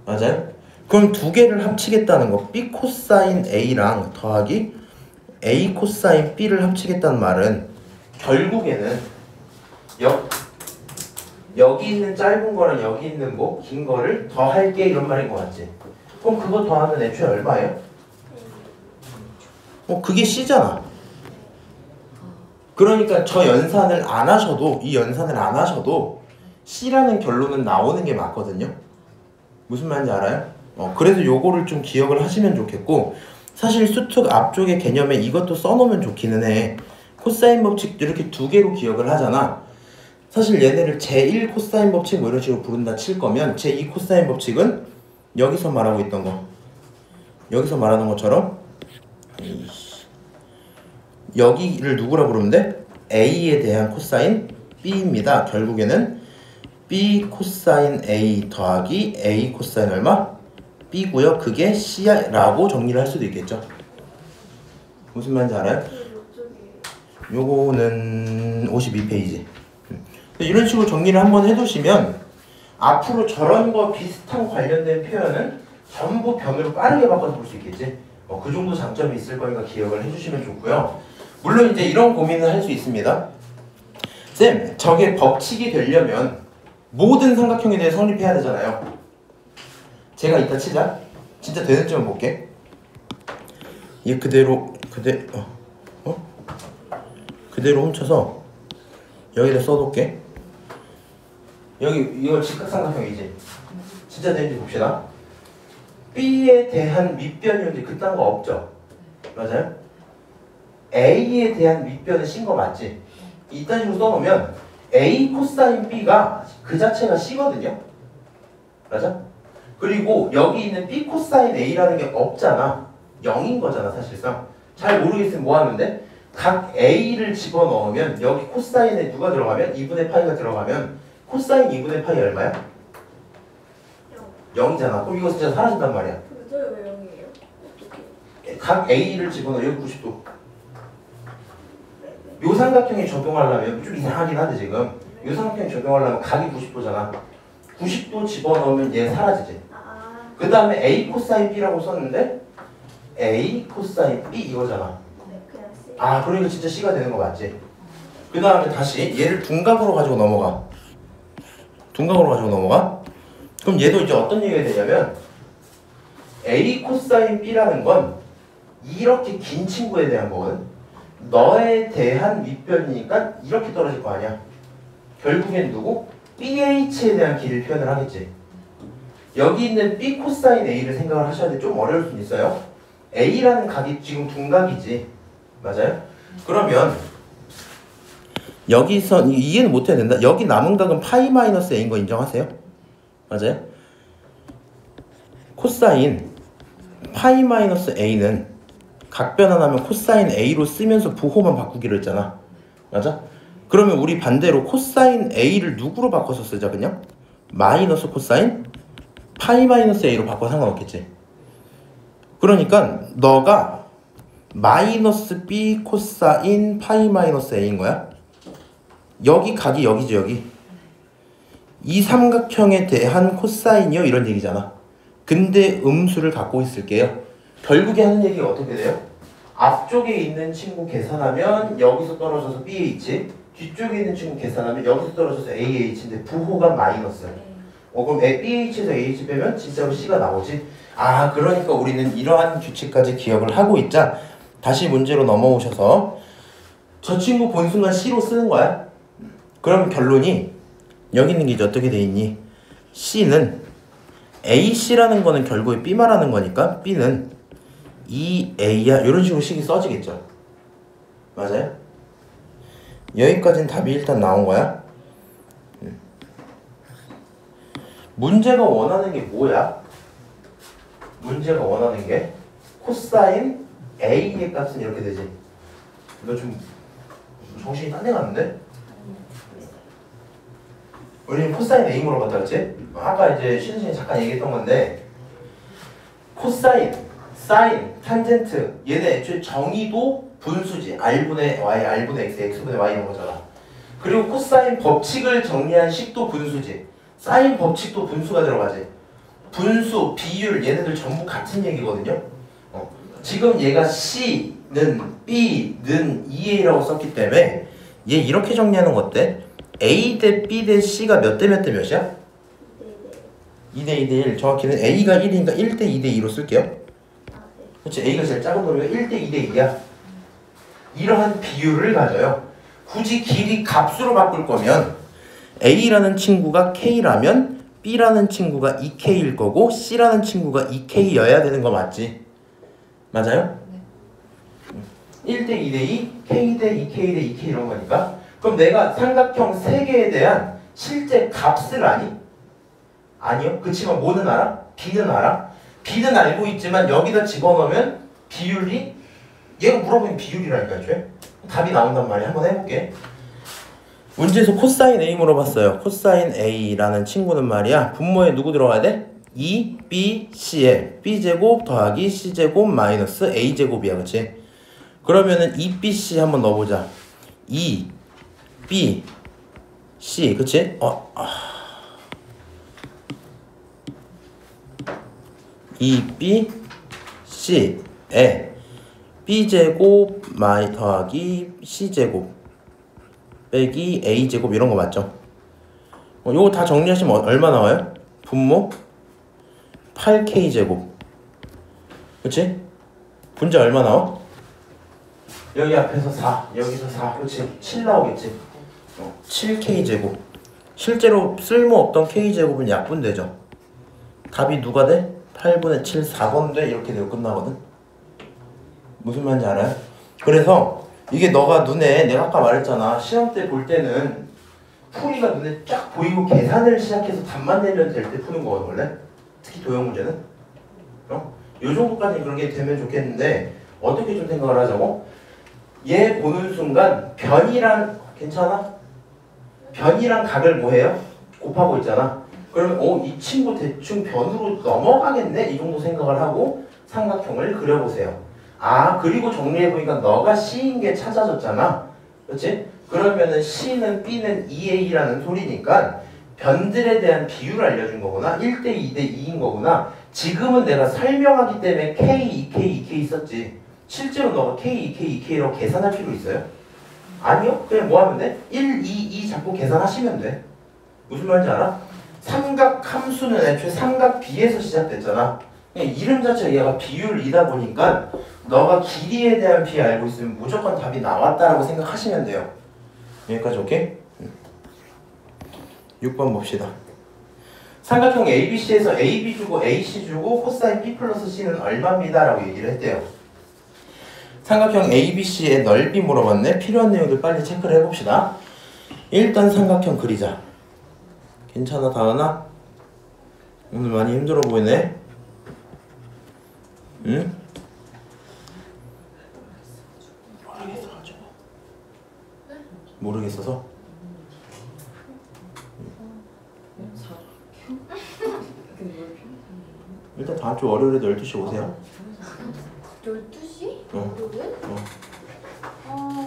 맞아요? 그럼 두 개를 합치겠다는 거 B 코사인 A랑 더하기 A 코사인 B를 합치겠다는 말은 결국에는 여기 있는 짧은 거랑 여기 있는 뭐 긴 거를 더할게 이런 말인 거 같지? 그럼 그거 더하면 애초에 얼마예요? 그게 C잖아. 그러니까 저 연산을 안 하셔도 이 연산을 안 하셔도 C라는 결론은 나오는 게 맞거든요. 무슨 말인지 알아요? 그래서 요거를 좀 기억을 하시면 좋겠고 사실 수특 앞쪽의 개념에 이것도 써놓으면 좋기는 해. 코사인 법칙 이렇게 두 개로 기억을 하잖아. 사실 얘네를 제1 코사인 법칙 뭐 이런 식으로 부른다 칠 거면 제2 코사인 법칙은 여기서 말하고 있던 거 여기서 말하는 것처럼 여기를 누구라 부르면 돼? A에 대한 코사인 B입니다. 결국에는 B 코사인 A 더하기 A 코사인 얼마? B고요. 그게 C라고 정리를 할 수도 있겠죠. 무슨 말인지 알아요? 요거는 52페이지. 이런 식으로 정리를 한번 해두시면 앞으로 저런 거 비슷한 관련된 표현은 전부 변으로 빠르게 바꿔서 볼 수 있겠지. 그 정도 장점이 있을 거니까 기억을 해주시면 좋고요. 물론 이제 이런 고민을 할 수 있습니다. 쌤, 저게 법칙이 되려면 모든 삼각형에 대해 성립해야 되잖아요. 제가 이따 치자. 진짜 되는지 한번 볼게. 얘 그대로 그대로 훔쳐서 여기다 써놓을게. 여기 이거 직각삼각형이지. 진짜 되는지 봅시다. B에 대한 밑변이었는데 그딴 거 없죠? 맞아요? A에 대한 밑변은 신 거 맞지? 이딴 식으로 써놓으면 A 코사인 B가 그 자체가 C거든요? 맞아? 그리고 여기 있는 B 코사인 A라는 게 없잖아. 0인 거잖아 사실상. 잘 모르겠으면 뭐 하면 돼? 각 A를 집어넣으면 여기 코사인에 누가 들어가면 2분의 파이가 들어가면 코사인 2분의 파이 얼마야? 0이잖아. 그럼 이거 진짜 사라진단 말이야. 근데 왜 0이에요? 어떻게? 각 A를 집어넣어. 여기 90도. 요 삼각형에 적용하려면 좀 이상하긴 한데 지금 요 삼각형에 적용하려면 각이 90도잖아. 90도 집어넣으면 얘 사라지지. 그 다음에 A 코사인 B라고 썼는데 A 코사인 B 이거잖아. 그냥 C. 그러니까 진짜 C가 되는 거 맞지? 그 다음에 다시 얘를 둔각으로 가지고 넘어가. 둔각으로 가지고 넘어가. 그럼 얘도 이제 어떤 얘기가 되냐면 A 코사인 B라는 건 이렇게 긴 친구에 대한 거거든. 너에 대한 밑변이니까 이렇게 떨어질 거 아니야. 결국엔 누구? BH에 대한 길을 표현을 하겠지. 여기 있는 B 코사인 A를 생각을 하셔야 돼. 좀 어려울 수 있어요. A라는 각이 지금 둔각이지. 맞아요? 그러면 여기서 이해는 못해야 된다. 여기 남은 각은 파이 마이너스 A인 거 인정하세요? 맞아요? 코사인 파이 마이너스 A는 각 변환하면 코사인 A로 쓰면서 부호만 바꾸기로 했잖아. 맞아? 그러면 우리 반대로 코사인 A를 누구로 바꿔서 쓰자 그냥? 마이너스 코사인 파이 마이너스 A로 바꿔 상관없겠지. 그러니까 너가 마이너스 B 코사인 파이 마이너스 A인 거야. 여기 각이 여기지 여기. 이 삼각형에 대한 코사인이요 이런 얘기잖아. 근데 음수를 갖고 있을게요. 결국에 하는 얘기가 어떻게 돼요? 앞쪽에 있는 친구 계산하면 여기서 떨어져서 BH, 뒤쪽에 있는 친구 계산하면 여기서 떨어져서 AH인데 부호가 마이너스. 그럼 BH에서 AH 빼면 진짜로 C가 나오지? 그러니까 우리는 이러한 규칙까지 기억을 하고 있자. 다시 문제로 넘어오셔서 저 친구 본 순간 C로 쓰는 거야. 그럼 결론이 여기 있는 게 이제 어떻게 돼 있니? C는 AC라는 거는 결국에 B 말하는 거니까 B는 2A야 이런 식으로 식이 써지겠죠. 맞아요? 여기까지는 답이 일단 나온 거야. 문제가 원하는 게 뭐야? 문제가 원하는 게 코사인 A의 값은 이렇게 되지. 너 좀 정신이 딴 데 갔는데? 우리는 코사인 A 물어봤다 그랬지? 아까 이제 쉬는 시간에 잠깐 얘기했던 건데 코사인, 사인, 탄젠트 얘네 애초에 정의도 분수지. R분의 Y, R분의 X, X분의 Y 이런 거잖아. 그리고 코사인 법칙을 정리한 식도 분수지. 사인 법칙도 분수가 들어가지. 분수, 비율 얘네들 전부 같은 얘기거든요. 지금 얘가 C는 B는 2A라고 썼기 때문에 얘 이렇게 정리하는 거 어때? A 대 B 대 C가 몇 대 몇 대 몇이야? 2대 2대 1. 정확히는 A가 1이니까 1대 2대 2로 쓸게요. 그렇지. A가 제일 작은 놈이가 1대 2대 2야. 이러한 비율을 가져요. 굳이 길이 값으로 바꿀 거면 A라는 친구가 K라면 B라는 친구가 2K일 거고 C라는 친구가 2K여야 되는 거 맞지? 맞아요? 네. 1대 2대 2, K 대 2K 대 2K 이런 거니까. 그럼 내가 삼각형 3개에 대한 실제 값을 아니? 아니요. 그치만 뭐는 알아? B는 알아? B는 알고 있지만 여기다 집어넣으면 비율이 얘가 물어보면 비율이라니까 애초에. 답이 나온단 말이야. 한번 해볼게. 문제에서 코사인 A 물어봤어요. 코사인 A라는 친구는 말이야. 분모에 누구 들어가야 돼? 2BC에 B제곱 더하기 C제곱 마이너스 A제곱이야. 그치? 그러면은 2BC 한번 넣어보자. 2BC 그치? 2BC에 B제곱 마이 더하기 C제곱 빼기 A제곱 이런 거 맞죠? 요거 다 정리하시면 얼마 나와요? 분모 8K제곱 그치? 분자 얼마 나와? 여기 앞에서 4 여기서 4 그치? 7 나오겠지? 7K제곱 실제로 쓸모없던 K제곱은 약분되죠? 답이 누가 돼? 8분의 7 4번 돼? 이렇게 되고 끝나거든? 무슨 말인지 알아요? 그래서 이게 너가 눈에 내가 아까 말했잖아 시험 때 볼 때는 풀이가 눈에 쫙 보이고 계산을 시작해서 답만 내면 될 때 푸는 거거든 원래 특히 도형 문제는 요 정도까지 그런 게 되면 좋겠는데 어떻게 좀 생각을 하자고? 얘 보는 순간 변이랑 괜찮아? 변이랑 각을 뭐해요? 곱하고 있잖아 그러면 이 친구 대충 변으로 넘어가겠네? 이 정도 생각을 하고 삼각형을 그려보세요 그리고 정리해보니까 너가 C인 게 찾아졌잖아. 그렇지? 그러면은 C는 B는 2A라는 소리니까 변들에 대한 비율을 알려준 거구나. 1대 2대 2인 거구나. 지금은 내가 설명하기 때문에 K, 2K, 2K 썼지. 실제로 너가 K, 2K, 2K라고 계산할 필요 있어요? 아니요. 그냥 뭐 하면 돼? 1, 2, 2 잡고 계산하시면 돼. 무슨 말인지 알아? 삼각 함수는 애초에 삼각 B에서 시작됐잖아. 그냥 이름 자체가 얘가 비율이다 보니까 너가 길이에 대한 비 알고 있으면 무조건 답이 나왔다라고 생각하시면 돼요. 여기까지 오케이? 6번 봅시다. 삼각형 ABC에서 AB 주고 AC 주고 코사인 B 플러스 C는 얼마입니다 라고 얘기를 했대요. 삼각형 ABC의 넓이 물어봤네. 필요한 내용들 빨리 체크를 해봅시다. 일단 삼각형 그리자. 괜찮아 다은아? 오늘 많이 힘들어 보이네. 응? 모르겠어서? 일단 다음 주 월요일에도 12시 오세요. 12시? 어. 월요일?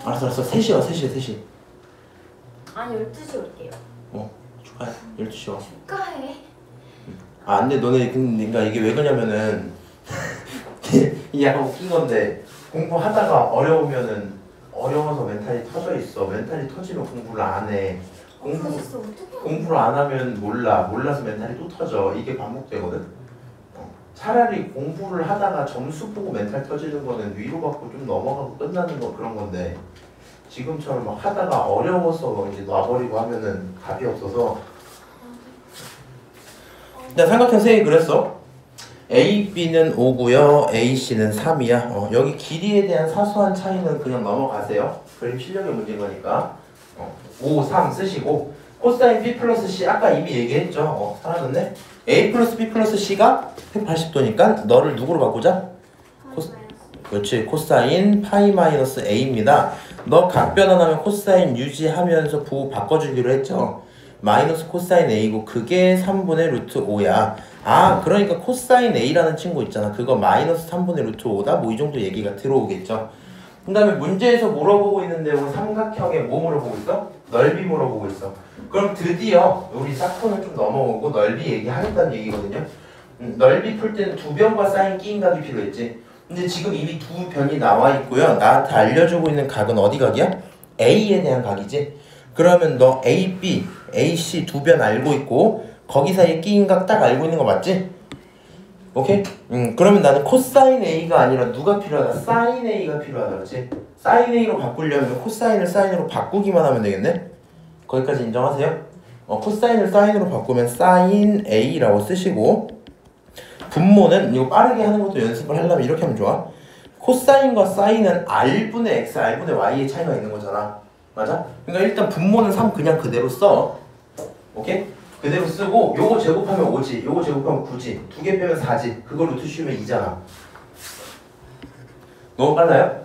알았어 3시 와 3시 아니 12시 올게요. 축하해 12시 와. 축하해. 근데 너네 그러니까 이게 왜 그러냐면은 이게 약간 웃긴 건데 공부하다가 어려우면은 어려워서 멘탈이 터져 있어. 멘탈이 터지면 공부를 안 해. 공부를 안 하면 몰라서 멘탈이 또 터져. 이게 반복되거든. 차라리 공부를 하다가 점수 보고 멘탈 터지는 거는 위로받고 좀 넘어가고 끝나는 거 그런 건데 지금처럼 막 하다가 어려워서 이제 놔버리고 하면은 답이 없어서. 자, 삼각형 3개 그렸어. AB는 5고요. AC는 3이야. 여기 길이에 대한 사소한 차이는 그냥 넘어가세요. 그림 실력의 문제인 거니까. 5, 3 쓰시고 코사인 B 플러스 C 아까 이미 얘기했죠. 사라졌네. A 플러스 B 플러스 C가 180도니까 너를 누구로 바꾸자? 그렇지. 코사인 파이 마이너스 A입니다. 너 각 변환하면 코사인 유지하면서 부호 바꿔주기로 했죠. 마이너스 코사인 A고 그게 3분의 루트 5야. 그러니까 코사인 A라는 친구 있잖아. 그거 마이너스 3분의 루트 5다. 뭐 이 정도 얘기가 들어오겠죠. 그 다음에 문제에서 물어보고 있는데 우리 삼각형에 뭐 물어보고 있어? 넓이 물어보고 있어. 그럼 드디어 우리 사코는 좀 넘어오고 넓이 얘기하겠다는 얘기거든요. 넓이 풀 때는 두 변과 사인 끼인 각이 필요했지. 근데 지금 이미 두 변이 나와 있고요. 나한테 알려주고 있는 각은 어디 각이야? A에 대한 각이지. 그러면 너 AB, AC 두 변 알고 있고 거기 사이에 끼인 각 딱 알고 있는 거 맞지? 오케이? 그러면 나는 코사인 A가 아니라 누가 필요하다? 사인 A가 필요하다. 그렇지? 사인 A로 바꾸려면 코사인을 사인으로 바꾸기만 하면 되겠네? 거기까지 인정하세요? 코사인을 사인으로 바꾸면 사인 A라고 쓰시고 분모는 이거 빠르게 하는 것도 연습을 하려면 이렇게 하면 좋아. 코사인과 사인은 R분의 X, R분의 Y의 차이가 있는 거잖아. 맞아? 그러니까 일단 분모는 3 그냥 그대로 써. 오케이? 그대로 쓰고 요거 제곱하면 5지, 요거 제곱하면 9지, 두 개 빼면 4지, 그걸 루트 씌우면 2잖아. 너무 빨라요?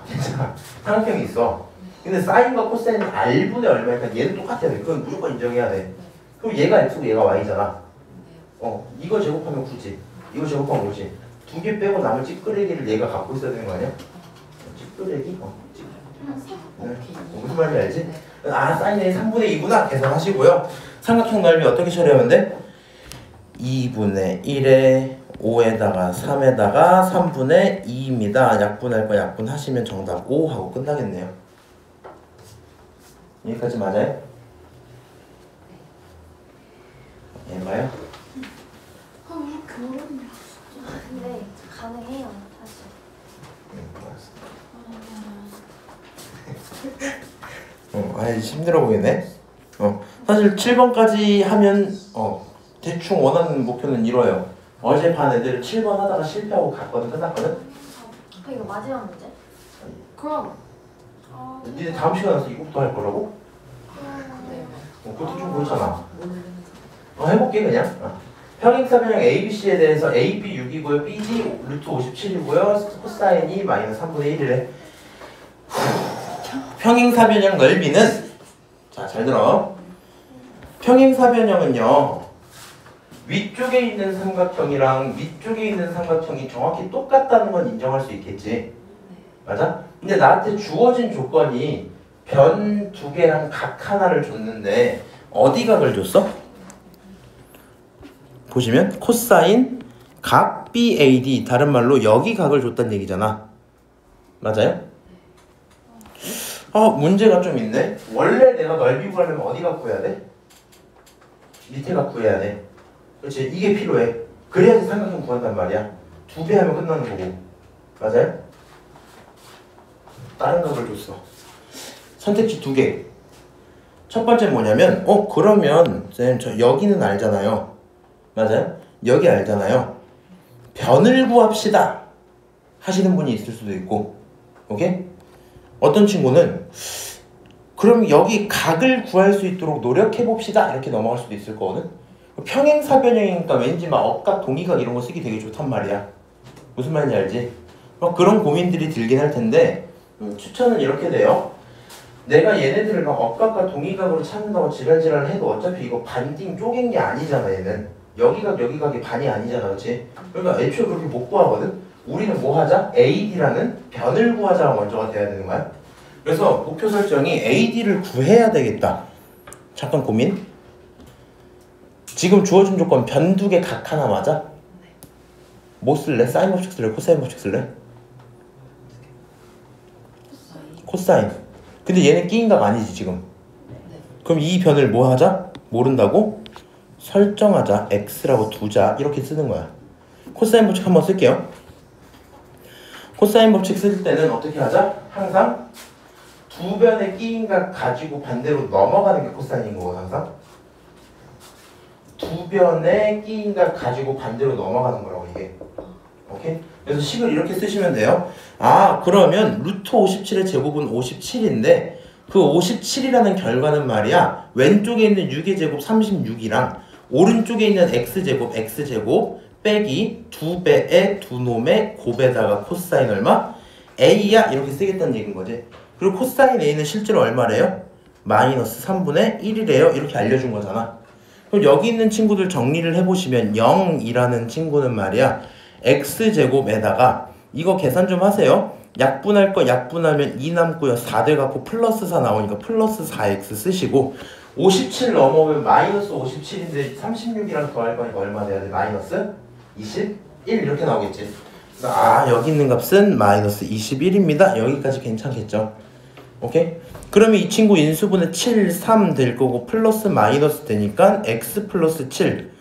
괜찮아. 삼각형이 있어. 근데 사인과 코사인은 R분의 얼마니까 얘는 똑같아야 돼. 그건 무조건 인정해야 돼. 그럼 얘가 X고 얘가 Y잖아. 이거 제곱하면 9지, 이거 제곱하면 5지. 두 개 빼고 남은 찌끄레기를 얘가 갖고 있어야 되는 거 아니야? 찌끄레기? 무슨 말인지 알지? 사인의 3분의 2구나 계산하시고요. 삼각형 넓이 어떻게 처리하면 돼? 2분의 1에 5에다가 3에다가 3분의 2입니다. 약분할 거 약분하시면 정답 5 하고 끝나겠네요. 여기까지 맞아요? 얘마요? 네, 가능해요, 사실. 아이 힘들어 보이네. 사실 7번까지 하면 대충 원하는 목표는 이뤄요. 어제 반 애들 7번 하다가 실패하고 갔거든. 끝났거든. 이거 마지막 문제? 그럼 니네 다음 시간 와서 이거부터 할 거라고? 그것도 좀 그렇잖아. 해볼게 그냥. 평행사변형 ABC에 대해서 AB 6이고요. BD 루트 57이고요. 코사인이 마이너스 3분의 1이래. 평행사변형 넓이는 자, 잘 들어. 평행사변형은요. 위쪽에 있는 삼각형이랑 밑쪽에 있는 삼각형이 정확히 똑같다는 건 인정할 수 있겠지. 맞아? 근데 나한테 주어진 조건이 변 두 개랑 각 하나를 줬는데 어디 각을 줬어? 보시면 코사인 각 BAD, 다른 말로 여기 각을 줬다는 얘기잖아. 맞아요? 문제가 좀 있네. 원래 내가 넓이 구하려면 어디 각 구해야 돼? 밑에 각 구해야 돼. 그렇지? 이게 필요해. 그래야지 삼각형 구한단 말이야. 2배 하면 끝나는 거고. 맞아요? 다른 각을 줬어. 선택지 2개. 첫 번째 뭐냐면 그러면 쌤 저 여기는 알잖아요. 맞아요? 여기 알잖아요. 변을 구합시다 하시는 분이 있을 수도 있고. 오케이? 어떤 친구는 그럼 여기 각을 구할 수 있도록 노력해 봅시다 이렇게 넘어갈 수도 있을 거거든. 평행사변형이니까 왠지 막 억각, 동의각 이런 거 쓰기 되게 좋단 말이야. 무슨 말인지 알지? 그런 고민들이 들긴 할 텐데 추천은 이렇게 돼요. 내가 얘네들을 막 억각과 동의각으로 찾는다고 지랄지랄 해도 어차피 이거 반띵 쪼갠 게 아니잖아. 얘는 여기각 여기각이 반이 아니잖아. 그렇지? 그러니까 애초에 그렇게 못 구하거든. 우리는 뭐 하자? AD라는 변을 구하자가 먼저가 돼야 되는 거야. 그래서 목표 설정이 AD를 구해야 되겠다. 잠깐 고민. 지금 주어진 조건 변 두 개 각 하나 맞아? 뭐 쓸래? 사인 법칙 쓸래? 코사인 법칙 쓸래? 코사인. 근데 얘는 끼인 각 아니지 지금. 그럼 이 변을 뭐 하자? 모른다고? 설정하자. X라고 두자. 이렇게 쓰는 거야. 코사인 법칙 한번 쓸게요. 코사인 법칙 쓸 때는 어떻게 하자? 항상 두 변의 끼인 각 가지고 반대로 넘어가는 게 코사인인 거고 항상 두 변의 끼인 각 가지고 반대로 넘어가는 거라고 이게. 오케이? 그래서 식을 이렇게 쓰시면 돼요. 그러면 루트 57의 제곱은 57인데 그 57이라는 결과는 말이야 왼쪽에 있는 6의 제곱 36이랑 오른쪽에 있는 x제곱 빼기 2배의 두 놈의 곱에다가 코사인 얼마? A야 이렇게 쓰겠다는 얘기인 거지. 그리고 코사인 A는 실제로 얼마래요? 마이너스 3분의 1이래요. 이렇게 알려준 거잖아. 그럼 여기 있는 친구들 정리를 해보시면 0이라는 친구는 말이야 x제곱에다가 이거 계산 좀 하세요. 약분할 거 약분하면 2 남고요. 4 돼갖고 플러스 4 나오니까 플러스 4x 쓰시고 57 넘어오면 마이너스 57인데 36이랑 더할 거니까 얼마 돼야 돼? 마이너스 21 이렇게 나오겠지. 여기 있는 값은 마이너스 21입니다. 여기까지 괜찮겠죠? 오케이? 그러면 이 친구 인수분해 7, 3 될 거고 플러스 마이너스 되니까 x 플러스 7,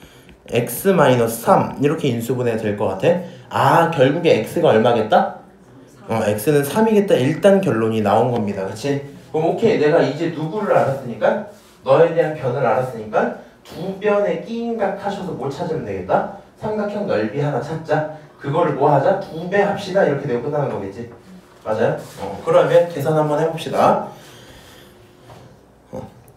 x 마이너스 3 이렇게 인수분해 될 것 같아. 아, 결국에 x가 얼마겠다? x는 3이겠다. 일단 결론이 나온 겁니다. 그치? 그럼 오케이, 내가 이제 누구를 알았으니까, 너에 대한 변을 알았으니까 두 변의 끼인각 하셔서 뭘 찾으면 되겠다? 삼각형 넓이 하나 찾자. 그거를 뭐 하자? 2배 합시다. 이렇게 되고 끝나는 거겠지? 맞아요? 그러면 계산 한번 해봅시다.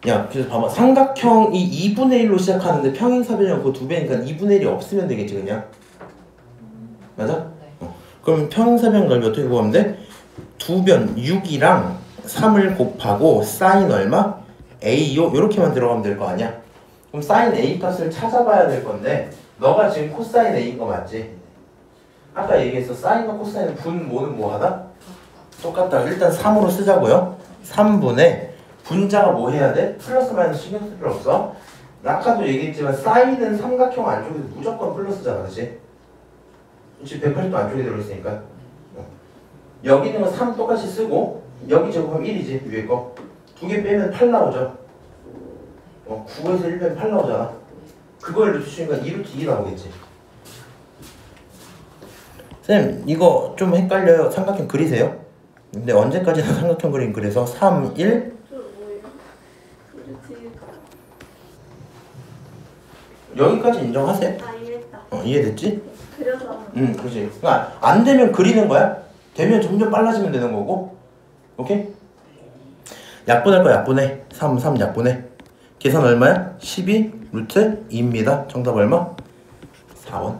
야, 그래서 봐봐. 삼각형이 2분의 1로 시작하는데 평행사변형 그거 2배니까 2분의 1이 없으면 되겠지, 그냥? 맞아? 그럼 평행사변 넓이 어떻게 구하면 돼? 두 변 6이랑 3을 곱하고 사인 얼마? A요? 요렇게만 들어가면 될 거 아니야? 그럼 사인 A 값을 찾아봐야 될 건데 너가 지금 코사인 A인 거 맞지? 아까 얘기했어. 사인과 코사인은 분 뭐는 뭐하다? 똑같다. 일단 3으로 쓰자고요. 3분의 분자가 뭐 해야 돼? 플러스 마이너스 신경 쓸 필요 없어. 아까도 얘기했지만 사인은 삼각형 안쪽에서 무조건 플러스잖아. 그치? 그치? 180도 안쪽에 들어있으니까. 여기 있는 거 3 똑같이 쓰고 여기 제곱하면 1이지. 위에 거. 2개 빼면 8 나오죠. 9에서 1 빼면 8 나오잖아. 그걸 루트 주니까 2루트 2 나오겠지. 쌤, 이거 좀 헷갈려요. 삼각형 그리세요? 근데 언제까지나 삼각형 그림 그래서 3, 1 여기까지 인정하세요? 아, 이해했다. 이해됐지? 그려서. 그렇지. 그러니까 안 되면 그리는 거야. 되면 점점 빨라지면 되는 거고. 오케이? 약분할 거야. 약분해. 3, 3 약분해. 계산 얼마야? 12 루트 2입니다. 정답 얼마? 4번.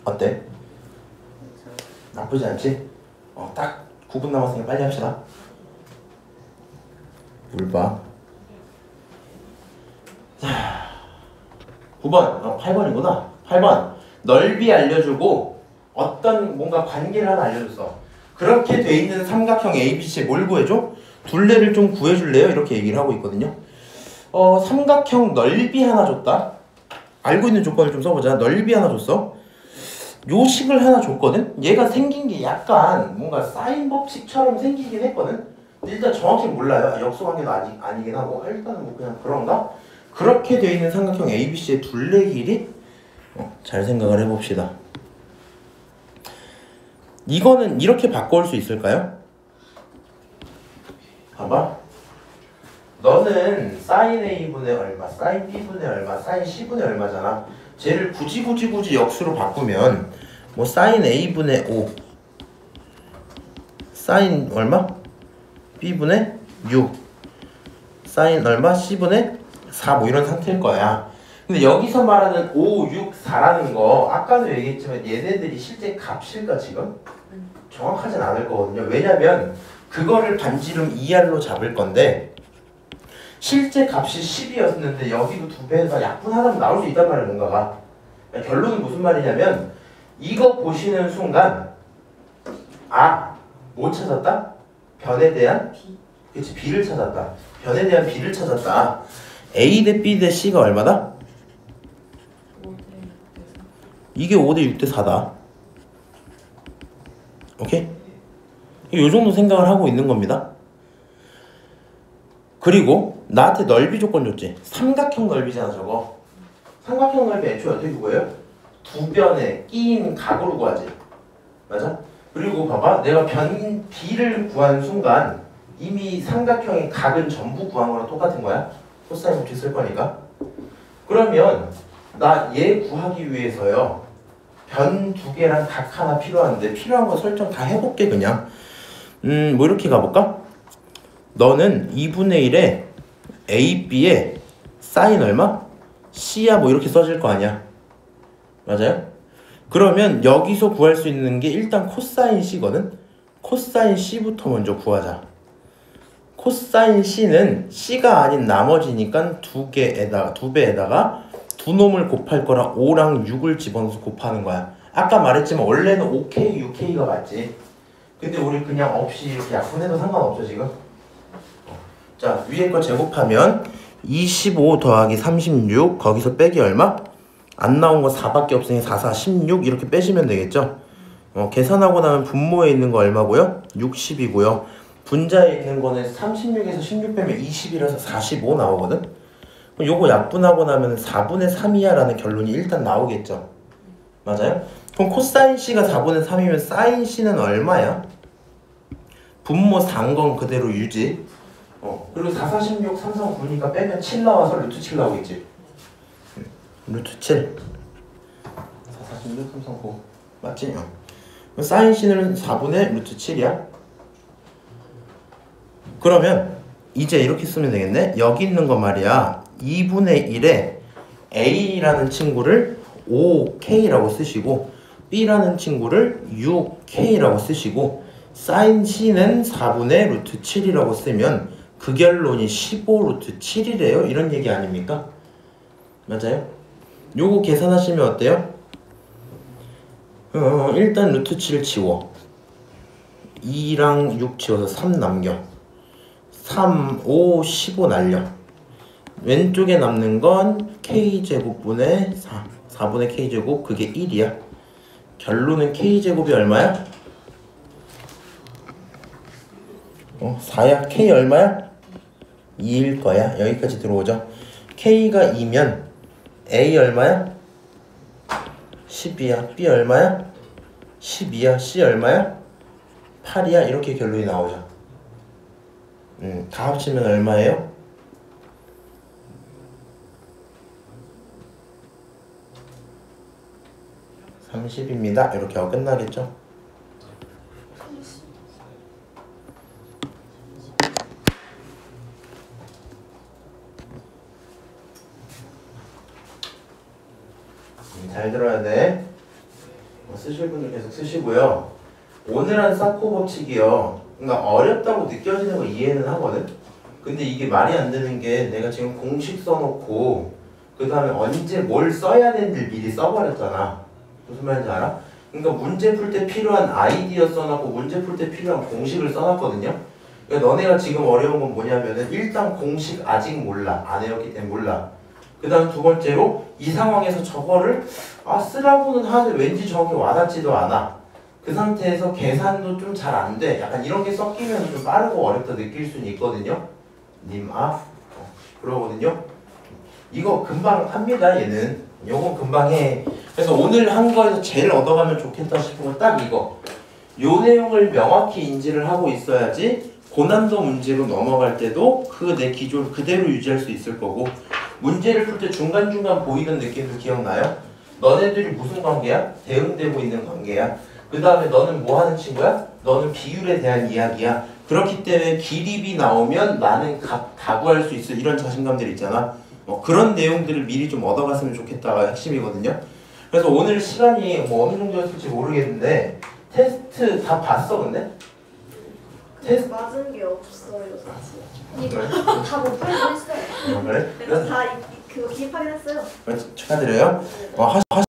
어때? 나쁘지 않지? 딱 9분 남았으니까 빨리 합시다. 물봐. 자, 9번. 8번이구나. 8번. 넓이 알려주고 어떤 뭔가 관계를 하나 알려줬어. 그렇게 돼 있는 삼각형 ABC에 뭘 구해줘? 둘레를 좀 구해줄래요? 이렇게 얘기를 하고 있거든요. 삼각형 넓이 하나 줬다. 알고 있는 조건을 좀 써보자. 넓이 하나 줬어. 요 식을 하나 줬거든? 얘가 생긴 게 약간 뭔가 사인 법칙처럼 생기긴 했거든? 근데 일단 정확히 몰라요. 역수관계도 아니긴 하고. 일단은 뭐 그냥 그런가? 그렇게 돼 있는 삼각형 ABC의 둘레 길이? 잘 생각을 해봅시다. 이거는 이렇게 바꿔올 수 있을까요? 봐봐. 너는 사인 A분의 얼마, 사인 B분의 얼마, 사인 C분의 얼마잖아. 쟤를 굳이 역수로 바꾸면 뭐 사인 A분의 5 사인 얼마? B분의 6 사인 얼마? C분의 4 뭐 이런 상태일 거야. 근데 여기서 말하는 5, 6, 4라는 거 아까도 얘기했지만 얘네들이 실제 값일까 지금? 정확하진 않을 거거든요. 왜냐면 그거를 반지름 2R로 잡을 건데 실제 값이 10이었는데 여기도 2배에서 약분하다면 나올 수 있단 말이야 뭔가가. 그러니까 결론은 무슨 말이냐면 이거 보시는 순간 뭐 찾았다? 변에 대한 그치 B를 찾았다. 변에 대한 B를 찾았다. A 대 B 대 C가 얼마다? 이게 5대 6대 4다. 오케이? 이 정도 생각을 하고 있는 겁니다. 그리고 나한테 넓이 조건 줬지. 삼각형 넓이잖아 저거. 삼각형 넓이 애초에 어떻게 구해요? 두 변에 끼인 각으로 구하지. 맞아? 그리고 봐봐. 내가 변 B를 구한 순간 이미 삼각형의 각은 전부 구한 거랑 똑같은 거야. 코사인 법칙 쓸 거니까. 그러면 나 얘 구하기 위해서요. 변 두 개랑 각 하나 필요한데 필요한 거 설정 다 해볼게 그냥. 뭐 이렇게 가볼까? 너는 2분의 1에 A, B에 사인 얼마? C야 뭐 이렇게 써질 거 아니야. 맞아요? 그러면 여기서 구할 수 있는 게 일단 코사인 C거든? 코사인 C부터 먼저 구하자. 코사인 C는 C가 아닌 나머지니까 두 배에다가 두 놈을 곱할 거라 5랑 6을 집어넣어서 곱하는 거야. 아까 말했지만 원래는 5K, 6K가 맞지. 근데 우리 그냥 없이 이렇게 약분해도 상관없죠 지금. 자 위에 거 제곱하면 25 더하기 36 거기서 빼기 얼마? 안 나온 거 4밖에 없으니 4, 4, 16 이렇게 빼시면 되겠죠. 계산하고 나면 분모에 있는 거 얼마고요? 60이고요. 분자에 있는 거는 36에서 16 빼면 20이라서 45 나오거든? 그럼 요거 약분하고 나면 4분의 3이야 라는 결론이 일단 나오겠죠? 맞아요? 그럼 코사인 C가 4분의 3이면 사인 C는 얼마야? 분모 산 건 그대로 유지. 그리고 4, 4, 16, 3, 3, 9니까 빼면 7 나와서 루트 7 나오겠지? 루트 7. 4, 4, 16, 3, 3, 9. 맞지? 사인 C는 4분의 루트 7이야. 그러면 이제 이렇게 쓰면 되겠네. 여기 있는 거 말이야. 2분의 1에 A라는 친구를 5K라고 쓰시고 B라는 친구를 6K라고 쓰시고 사인 C는 4분의 루트 7이라고 쓰면 그 결론이 15 루트 7이래요. 이런 얘기 아닙니까? 맞아요? 요거 계산하시면 어때요? 일단 루트 7 지워. 2랑 6 지워서 3 남겨. 3, 5, 15 날려. 왼쪽에 남는 건 K제곱분의 4. 4분의 K제곱 그게 1이야. 결론은 K제곱이 얼마야? 4야. K 얼마야? 2일 거야. 여기까지 들어오죠. K가 2면 A 얼마야? 10이야. B 얼마야? 12야. C 얼마야? 8이야. 이렇게 결론이 나오죠. 다 합치면 얼마예요? 30입니다. 이렇게 하고 끝나겠죠? 잘 들어야 돼. 쓰실 분들 계속 쓰시고요. 오늘 한 사코 법칙이요. 그러니까 어렵다고 느껴지는 거 이해는 하거든. 근데 이게 말이 안 되는 게 내가 지금 공식 써놓고 그 다음에 언제 뭘 써야 되는지 미리 써버렸잖아. 무슨 말인지 알아? 그러니까 문제 풀 때 필요한 아이디어 써놨고 문제 풀 때 필요한 공식을 써놨거든요. 그러니까 너네가 지금 어려운 건 뭐냐면은 일단 공식 아직 몰라. 안 해왔기 때문에 몰라. 그 다음 두 번째로 이 상황에서 저거를 쓰라고는 하는데 왠지 저게 와닿지도 않아. 그 상태에서 계산도 좀 잘 안 돼. 약간 이런 게 섞이면 좀 빠르고 어렵다 느낄 수는 있거든요. 그러거든요. 이거 금방 합니다. 얘는 요건 금방 해. 그래서 오늘 한 거에서 제일 얻어가면 좋겠다 싶은 건 딱 이거. 요 내용을 명확히 인지를 하고 있어야지 고난도 문제로 넘어갈 때도 그 내 기조를 그대로 유지할 수 있을 거고, 문제를 풀 때 중간중간 보이는 느낌도 기억나요? 너네들이 무슨 관계야? 대응되고 있는 관계야. 그 다음에 너는 뭐 하는 친구야? 너는 비율에 대한 이야기야. 그렇기 때문에 기립이 나오면 나는 다 구할 수 있어. 이런 자신감들 있잖아. 그런 내용들을 미리 좀 얻어갔으면 좋겠다가 핵심이거든요. 그래서 오늘 시간이 뭐 어느 정도였을지 모르겠는데 테스트 다 봤어 근데? 테스트 맞은 게 없어요 사실. 그래? 다못 풀긴 했어요. 그래? 그래서 다 그거 기입하긴 했어요. 축하드려요.